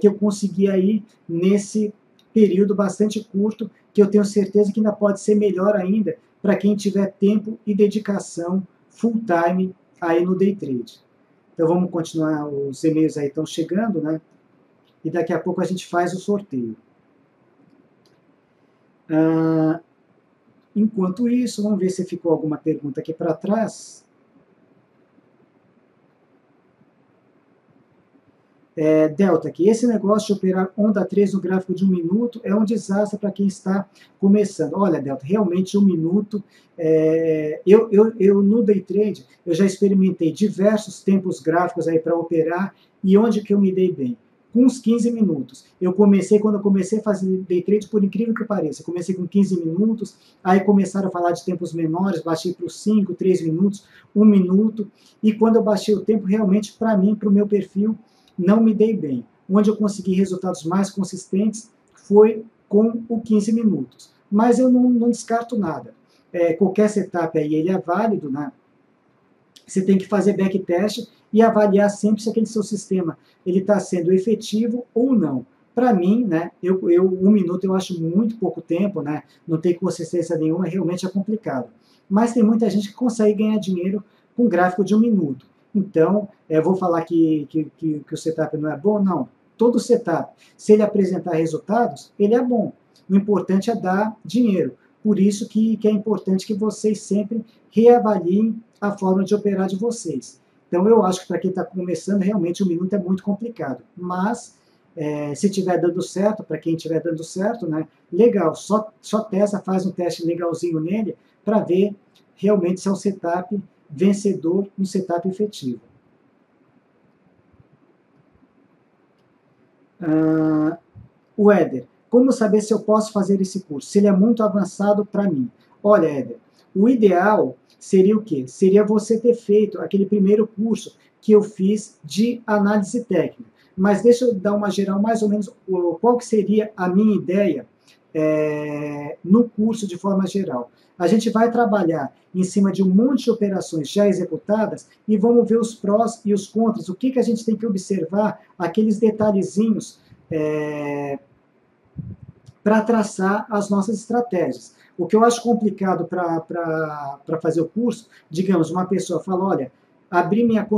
que eu consegui aí nesse período bastante curto, que eu tenho certeza que ainda pode ser melhor ainda para quem tiver tempo e dedicação full time aí no day trade. Então vamos continuar, os e-mails aí estão chegando, né? E daqui a pouco a gente faz o sorteio. Enquanto isso, vamos ver se ficou alguma pergunta aqui para trás. Delta, que esse negócio de operar onda 3 no gráfico de 1 minuto é um desastre para quem está começando. Olha, Delta, realmente 1 minuto, eu no day trade, eu já experimentei diversos tempos gráficos aí para operar, e onde que eu me dei bem? Com uns 15 minutos. Quando eu comecei a fazer day trade, por incrível que pareça, eu comecei com 15 minutos, aí começaram a falar de tempos menores, baixei para os 5, 3 minutos, 1 minuto, e quando eu baixei o tempo, realmente, para mim, para o meu perfil, não me dei bem. Onde eu consegui resultados mais consistentes foi com o 15 minutos. Mas eu não descarto nada. Qualquer setup aí ele é válido, né? Você tem que fazer backtest e avaliar sempre se aquele seu sistema ele está sendo efetivo ou não. Para mim, né, 1 minuto eu acho muito pouco tempo, né? Não tem consistência nenhuma, realmente é complicado. Mas tem muita gente que consegue ganhar dinheiro com gráfico de 1 minuto. Então, vou falar que o setup não é bom? Não. Todo setup, se ele apresentar resultados, ele é bom. O importante é dar dinheiro. Por isso que é importante que vocês sempre reavaliem a forma de operar de vocês. Então, eu acho que para quem está começando, realmente 1 minuto é muito complicado. Mas, se estiver dando certo, para quem estiver dando certo, né, legal. Só testa, faz um teste legalzinho nele, para ver realmente se é um setup vencedor, um setup efetivo. O Éder, como saber se eu posso fazer esse curso? Se ele é muito avançado para mim. Olha, Éder, o ideal seria o quê? Seria você ter feito aquele primeiro curso que eu fiz de análise técnica. Mas deixa eu dar uma geral, mais ou menos, qual que seria a minha ideia no curso de forma geral. A gente vai trabalhar em cima de um monte de operações já executadas e vamos ver os prós e os contras, o que a gente tem que observar, aqueles detalhezinhos para traçar as nossas estratégias. O que eu acho complicado para fazer o curso, digamos, uma pessoa fala, olha,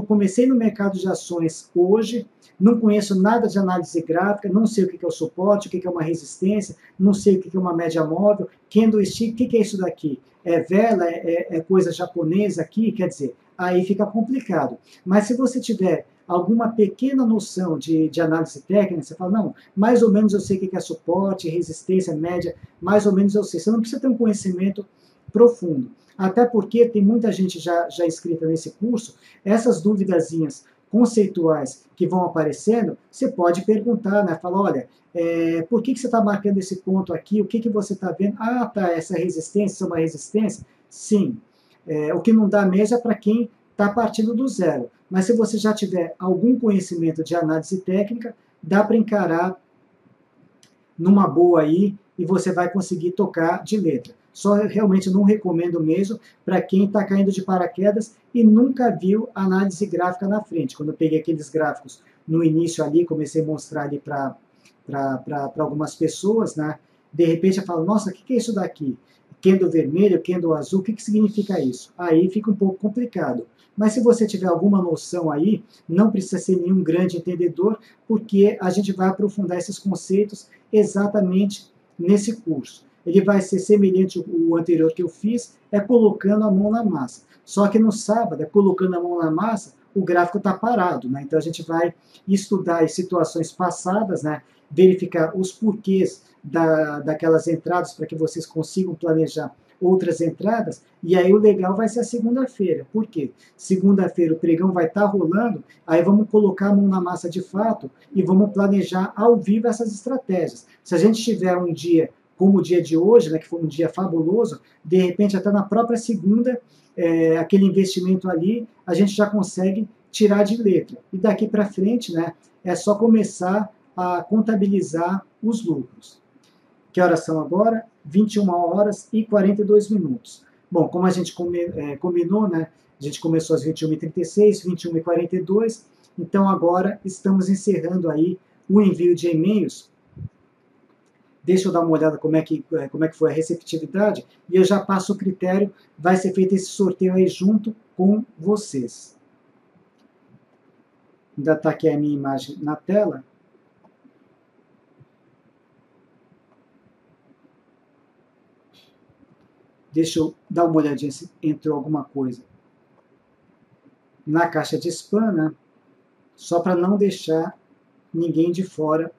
comecei no mercado de ações hoje, não conheço nada de análise gráfica, não sei o que é o suporte, o que é uma resistência, não sei o que é uma média móvel, candlestick, o que é isso daqui? É vela, é coisa japonesa aqui? Quer dizer, aí fica complicado. Mas se você tiver alguma pequena noção de análise técnica, você fala, não, mais ou menos eu sei o que é suporte, resistência, média, mais ou menos eu sei. Você não precisa ter um conhecimento profundo. Até porque tem muita gente já inscrita nesse curso, essas duvidazinhas conceituais que vão aparecendo, você pode perguntar, né? Fala, olha, por que você está marcando esse ponto aqui? O que você está vendo? Ah, tá, essa resistência é uma resistência? Sim. O que não dá mesmo é para quem está partindo do zero. Mas se você já tiver algum conhecimento de análise técnica, dá para encarar numa boa aí e você vai conseguir tocar de letra. Só realmente não recomendo mesmo para quem está caindo de paraquedas e nunca viu análise gráfica na frente. Quando eu peguei aqueles gráficos no início ali, comecei a mostrar ali para algumas pessoas, né? De repente eu falo, nossa, o que é isso daqui? Candle vermelho, candle azul, o que significa isso? Aí fica um pouco complicado. Mas se você tiver alguma noção aí, não precisa ser nenhum grande entendedor, porque a gente vai aprofundar esses conceitos exatamente nesse curso. Ele vai ser semelhante ao anterior que eu fiz, é colocando a mão na massa. Só que no sábado, colocando a mão na massa, o gráfico está parado, né? Então a gente vai estudar as situações passadas, né? Verificar os porquês daquelas entradas para que vocês consigam planejar outras entradas, e aí o legal vai ser a segunda-feira. Por quê? Segunda-feira o pregão vai estar rolando, aí vamos colocar a mão na massa de fato e vamos planejar ao vivo essas estratégias. Se a gente tiver um dia como o dia de hoje, né, que foi um dia fabuloso, de repente até na própria segunda, aquele investimento ali, a gente já consegue tirar de letra. E daqui para frente, né, é só começar a contabilizar os lucros. Que horas são agora? 21 horas e 42 minutos. Bom, como a gente combinou, né? A gente começou às 21h36, 21h42, então agora estamos encerrando aí o envio de e-mails. Deixa eu dar uma olhada como é que foi a receptividade e eu já passo o critério, vai ser feito esse sorteio aí junto com vocês. Ainda está aqui a minha imagem na tela. Deixa eu dar uma olhadinha se entrou alguma coisa na caixa de spam, né? Só para não deixar ninguém de fora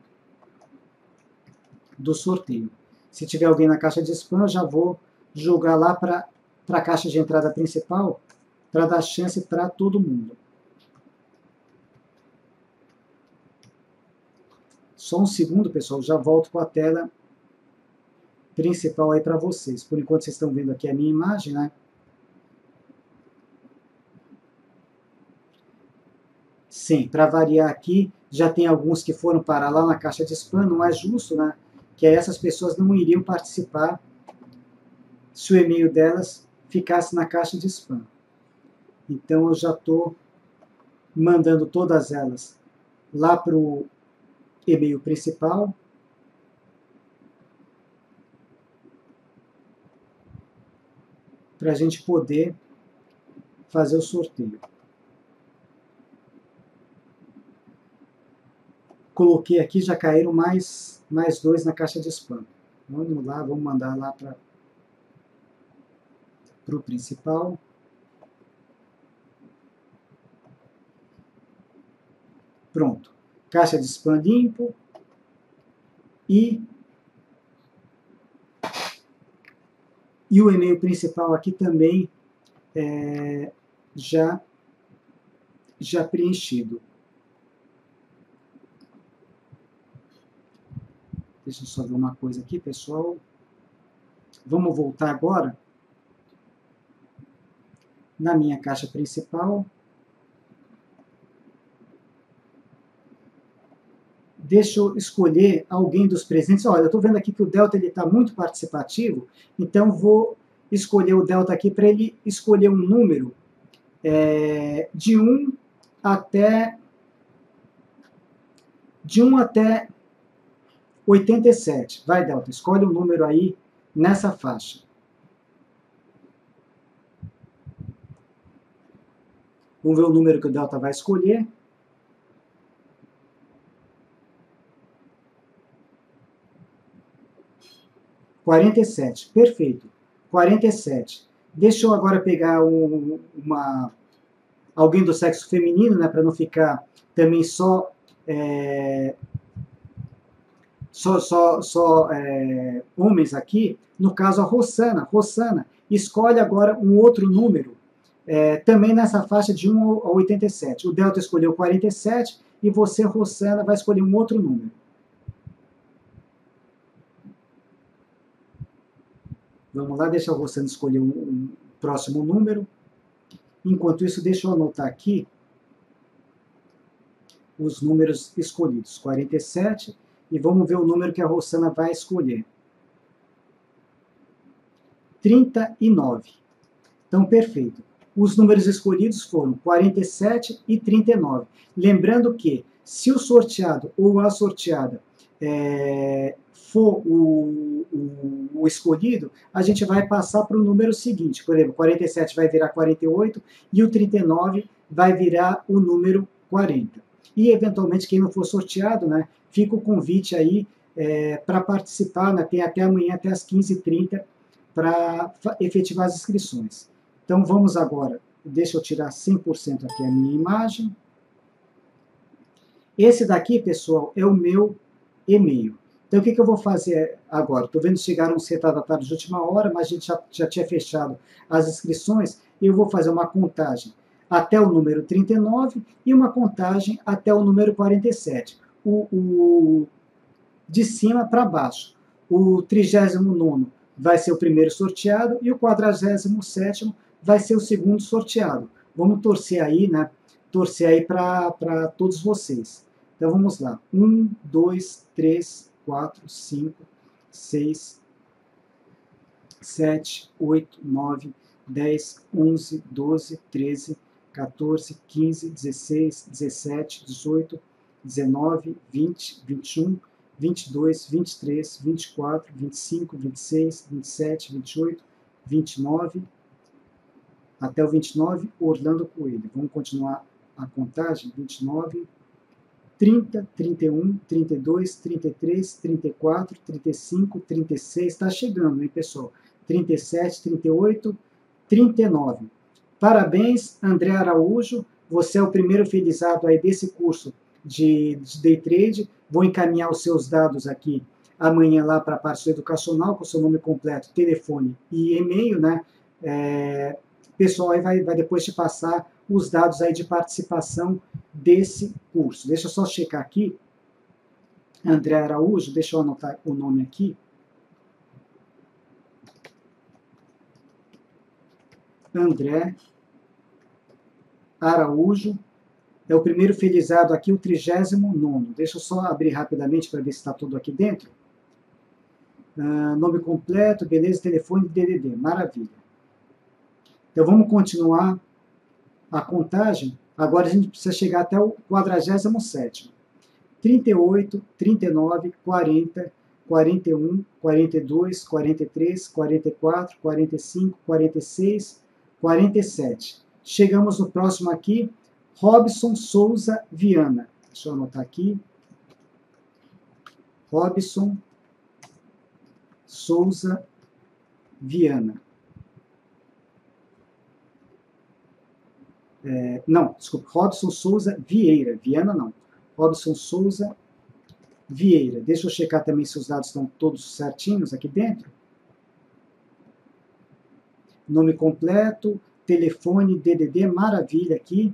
do sorteio. Se tiver alguém na caixa de spam, eu já vou jogar lá para a caixa de entrada principal para dar chance para todo mundo. Só um segundo, pessoal, já volto com a tela principal aí para vocês. Por enquanto vocês estão vendo aqui a minha imagem, né? Sim, para variar aqui, já tem alguns que foram parar lá na caixa de spam, não é justo, né? Que essas pessoas não iriam participar se o e-mail delas ficasse na caixa de spam. Então eu já estou mandando todas elas lá para o e-mail principal. Para a gente poder fazer o sorteio. Coloquei aqui, já caíram mais 2 na caixa de spam. Vamos lá, vamos mandar lá para o principal. Pronto. Caixa de spam limpo. E o e-mail principal aqui também já preenchido. Deixa eu só ver uma coisa aqui, pessoal. Vamos voltar agora na minha caixa principal. Deixa eu escolher alguém dos presentes. Olha, eu estou vendo aqui que o Delta está muito participativo, então vou escolher o Delta aqui para ele escolher um número de 1 até 87. Vai, Delta, escolhe um número aí nessa faixa. Vamos ver o número que o Delta vai escolher. 47, perfeito. 47. Deixa eu agora pegar alguém do sexo feminino, né, para não ficar também só homens aqui. No caso, a Rossana. Rossana, escolhe agora um outro número, também nessa faixa de 1 a 87. O Delta escolheu 47 e você, Rossana, vai escolher um outro número. Vamos lá, deixa a Rossana escolher um próximo número. Enquanto isso, deixa eu anotar aqui os números escolhidos. 47, e vamos ver o número que a Rossana vai escolher. 39. Então, perfeito. Os números escolhidos foram 47 e 39. Lembrando que, se o sorteado ou a sorteada for o escolhido, a gente vai passar para o número seguinte. Por exemplo, 47 vai virar 48 e o 39 vai virar o número 40. E, eventualmente, quem não for sorteado, né, fica o convite aí para participar, né, tem até amanhã, até as 15h30, para efetivar as inscrições. Então, vamos agora, deixa eu tirar 100% aqui a minha imagem. Esse daqui, pessoal, é o meu e-mail. Então, o que eu vou fazer agora? Estou vendo que chegaram uns retardatários de última hora, mas a gente já tinha fechado as inscrições, e eu vou fazer uma contagem até o número 39 e uma contagem até o número 47. De cima para baixo. O 39º vai ser o primeiro sorteado e o 47º vai ser o segundo sorteado. Vamos torcer aí, né? Torcer aí para todos vocês. Então vamos lá. 1, 2, 3, 4, 5, 6, 7, 8, 9, 10, 11, 12, 13, 14, 15, 16, 17, 18, 19, 20, 21, 22, 23, 24, 25, 26, 27, 28, 29, até o 29, Orlando Coelho. Vamos continuar a contagem. 29, 30, 31, 32, 33, 34, 35, 36, está chegando, hein, pessoal? 37, 38, 39. Parabéns, André Araújo, você é o primeiro felizardo aí desse curso de Day Trade. Vou encaminhar os seus dados aqui amanhã lá para a parte educacional, com o seu nome completo, telefone e e-mail, né? O pessoal aí vai depois te passar os dados aí de participação desse curso. Deixa eu só checar aqui. André Araújo, deixa eu anotar o nome aqui. André Araújo é o primeiro felizardo aqui, o 39º. Deixa eu só abrir rapidamente para ver se está tudo aqui dentro. Nome completo, beleza, telefone, DDD, maravilha. Então vamos continuar a contagem. Agora a gente precisa chegar até o 47º. 38, 39, 40, 41, 42, 43, 44, 45, 46, 47. Chegamos no próximo aqui, Robson Souza Viana. Deixa eu anotar aqui. Robson Souza Viana. Não, desculpa, Robson Souza Vieira. Viana não. Robson Souza Vieira. Deixa eu checar também se os dados estão todos certinhos aqui dentro. Nome completo, telefone, DDD, maravilha aqui.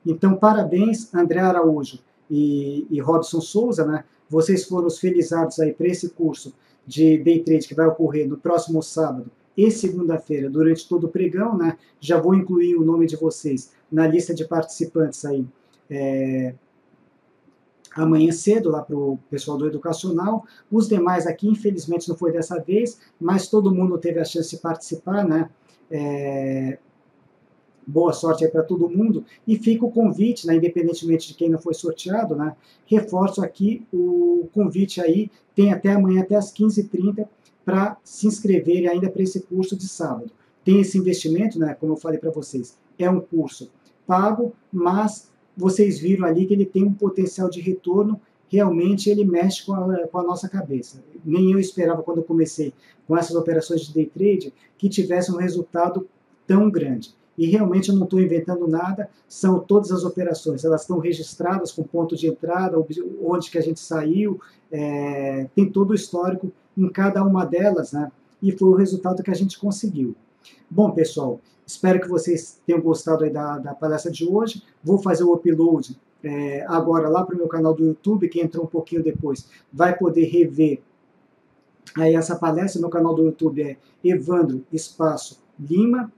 Então, parabéns, André Araújo e Robson Souza, né? Vocês foram os felizardos aí para esse curso de Day Trade que vai ocorrer no próximo sábado e segunda-feira, durante todo o pregão, né? Já vou incluir o nome de vocês na lista de participantes aí, amanhã cedo, lá para o pessoal do Educacional. Os demais aqui, infelizmente, não foi dessa vez, mas todo mundo teve a chance de participar, né? Boa sorte aí para todo mundo, e fica o convite, né, independentemente de quem não foi sorteado, né, reforço aqui o convite aí, tem até amanhã, até às 15h30, para se inscreverem ainda para esse curso de sábado. Tem esse investimento, né, como eu falei para vocês, é um curso pago, mas vocês viram ali que ele tem um potencial de retorno, realmente ele mexe com a nossa cabeça. Nem eu esperava, quando eu comecei com essas operações de day trade, que tivesse um resultado tão grande. E realmente eu não estou inventando nada, são todas as operações, elas estão registradas com ponto de entrada, onde que a gente saiu, tem todo o histórico em cada uma delas, né? E foi o resultado que a gente conseguiu. Bom, pessoal, espero que vocês tenham gostado aí da palestra de hoje. Vou fazer o upload agora lá para o meu canal do YouTube, quem entrou um pouquinho depois vai poder rever aí essa palestra. Meu canal do YouTube é Evandro Espaço Lima.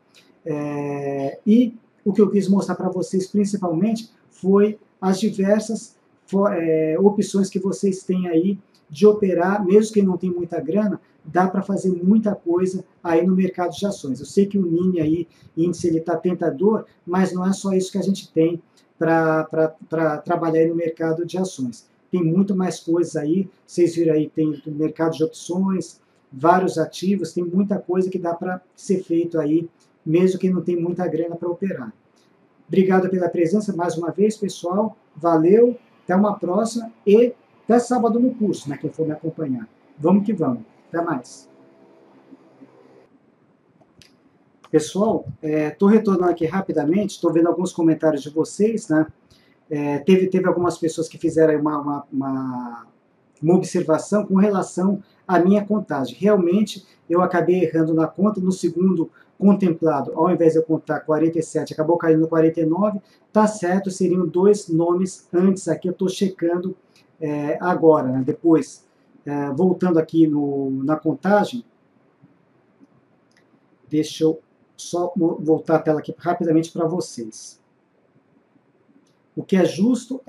E o que eu quis mostrar para vocês principalmente foi as diversas opções que vocês têm aí de operar, mesmo que não tem muita grana, dá para fazer muita coisa aí no mercado de ações. Eu sei que o mini aí, índice, ele está tentador, mas não é só isso que a gente tem para trabalhar aí no mercado de ações. Tem muito mais coisas aí, vocês viram aí, tem o mercado de opções, vários ativos, tem muita coisa que dá para ser feito aí, mesmo que não tem muita grana para operar. Obrigado pela presença mais uma vez, pessoal. Valeu, até uma próxima e até sábado no curso, né, quem for me acompanhar. Vamos que vamos. Até mais. Pessoal, estou retornando aqui rapidamente, estou vendo alguns comentários de vocês, né? Teve algumas pessoas que fizeram uma observação com relação à minha contagem. Realmente, eu acabei errando na conta, no segundo contemplado, ao invés de eu contar 47, acabou caindo no 49, tá certo, seriam 2 nomes antes aqui, eu estou checando agora, né? Depois, voltando aqui na contagem, deixa eu só voltar a tela aqui rapidamente para vocês. O que é justo,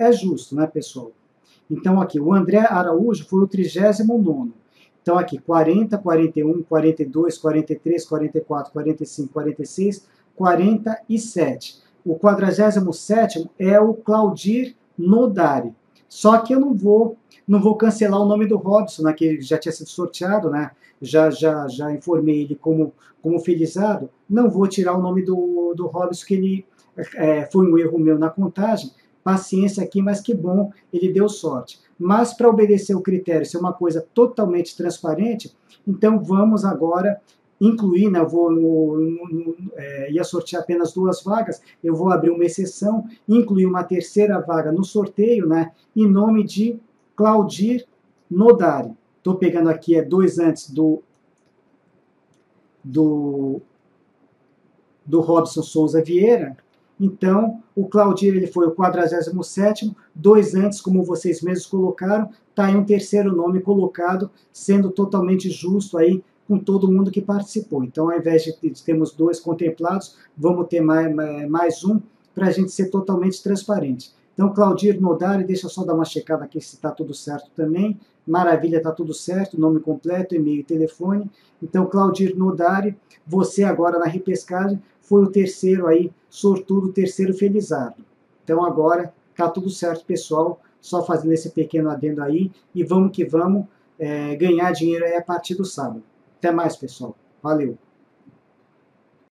né, pessoal? Então, aqui, o André Araújo foi o 39º. Então, aqui, 40, 41, 42, 43, 44, 45, 46, 47. O 47º é o Claudir Nodari. Só que eu não vou cancelar o nome do Robson, né, que já tinha sido sorteado, né? Já informei ele como felizardo. Não vou tirar o nome do Robson, que ele foi um erro meu na contagem. Paciência aqui, mas que bom, ele deu sorte. Mas para obedecer o critério, ser uma coisa totalmente transparente, então vamos agora incluir, né, ia sortear apenas 2 vagas, eu vou abrir uma exceção, incluir uma 3ª vaga no sorteio, né, em nome de Claudir Nodari. Estou pegando aqui 2 antes do Robson Souza Vieira. Então, o Claudir ele foi o 47º, 2 antes, como vocês mesmos colocaram, está aí um 3º nome colocado, sendo totalmente justo aí com todo mundo que participou. Então, ao invés de termos 2 contemplados, vamos ter mais um, para a gente ser totalmente transparente. Então, Claudir Nodari, deixa eu só dar uma checada aqui se está tudo certo também. Maravilha, está tudo certo, nome completo, e-mail e telefone. Então, Claudir Nodari, você agora na repescagem foi o 3º aí, sortudo, 3º felizardo. Então agora tá tudo certo, pessoal, só fazendo esse pequeno adendo aí, e vamos que vamos ganhar dinheiro aí a partir do sábado. Até mais, pessoal. Valeu!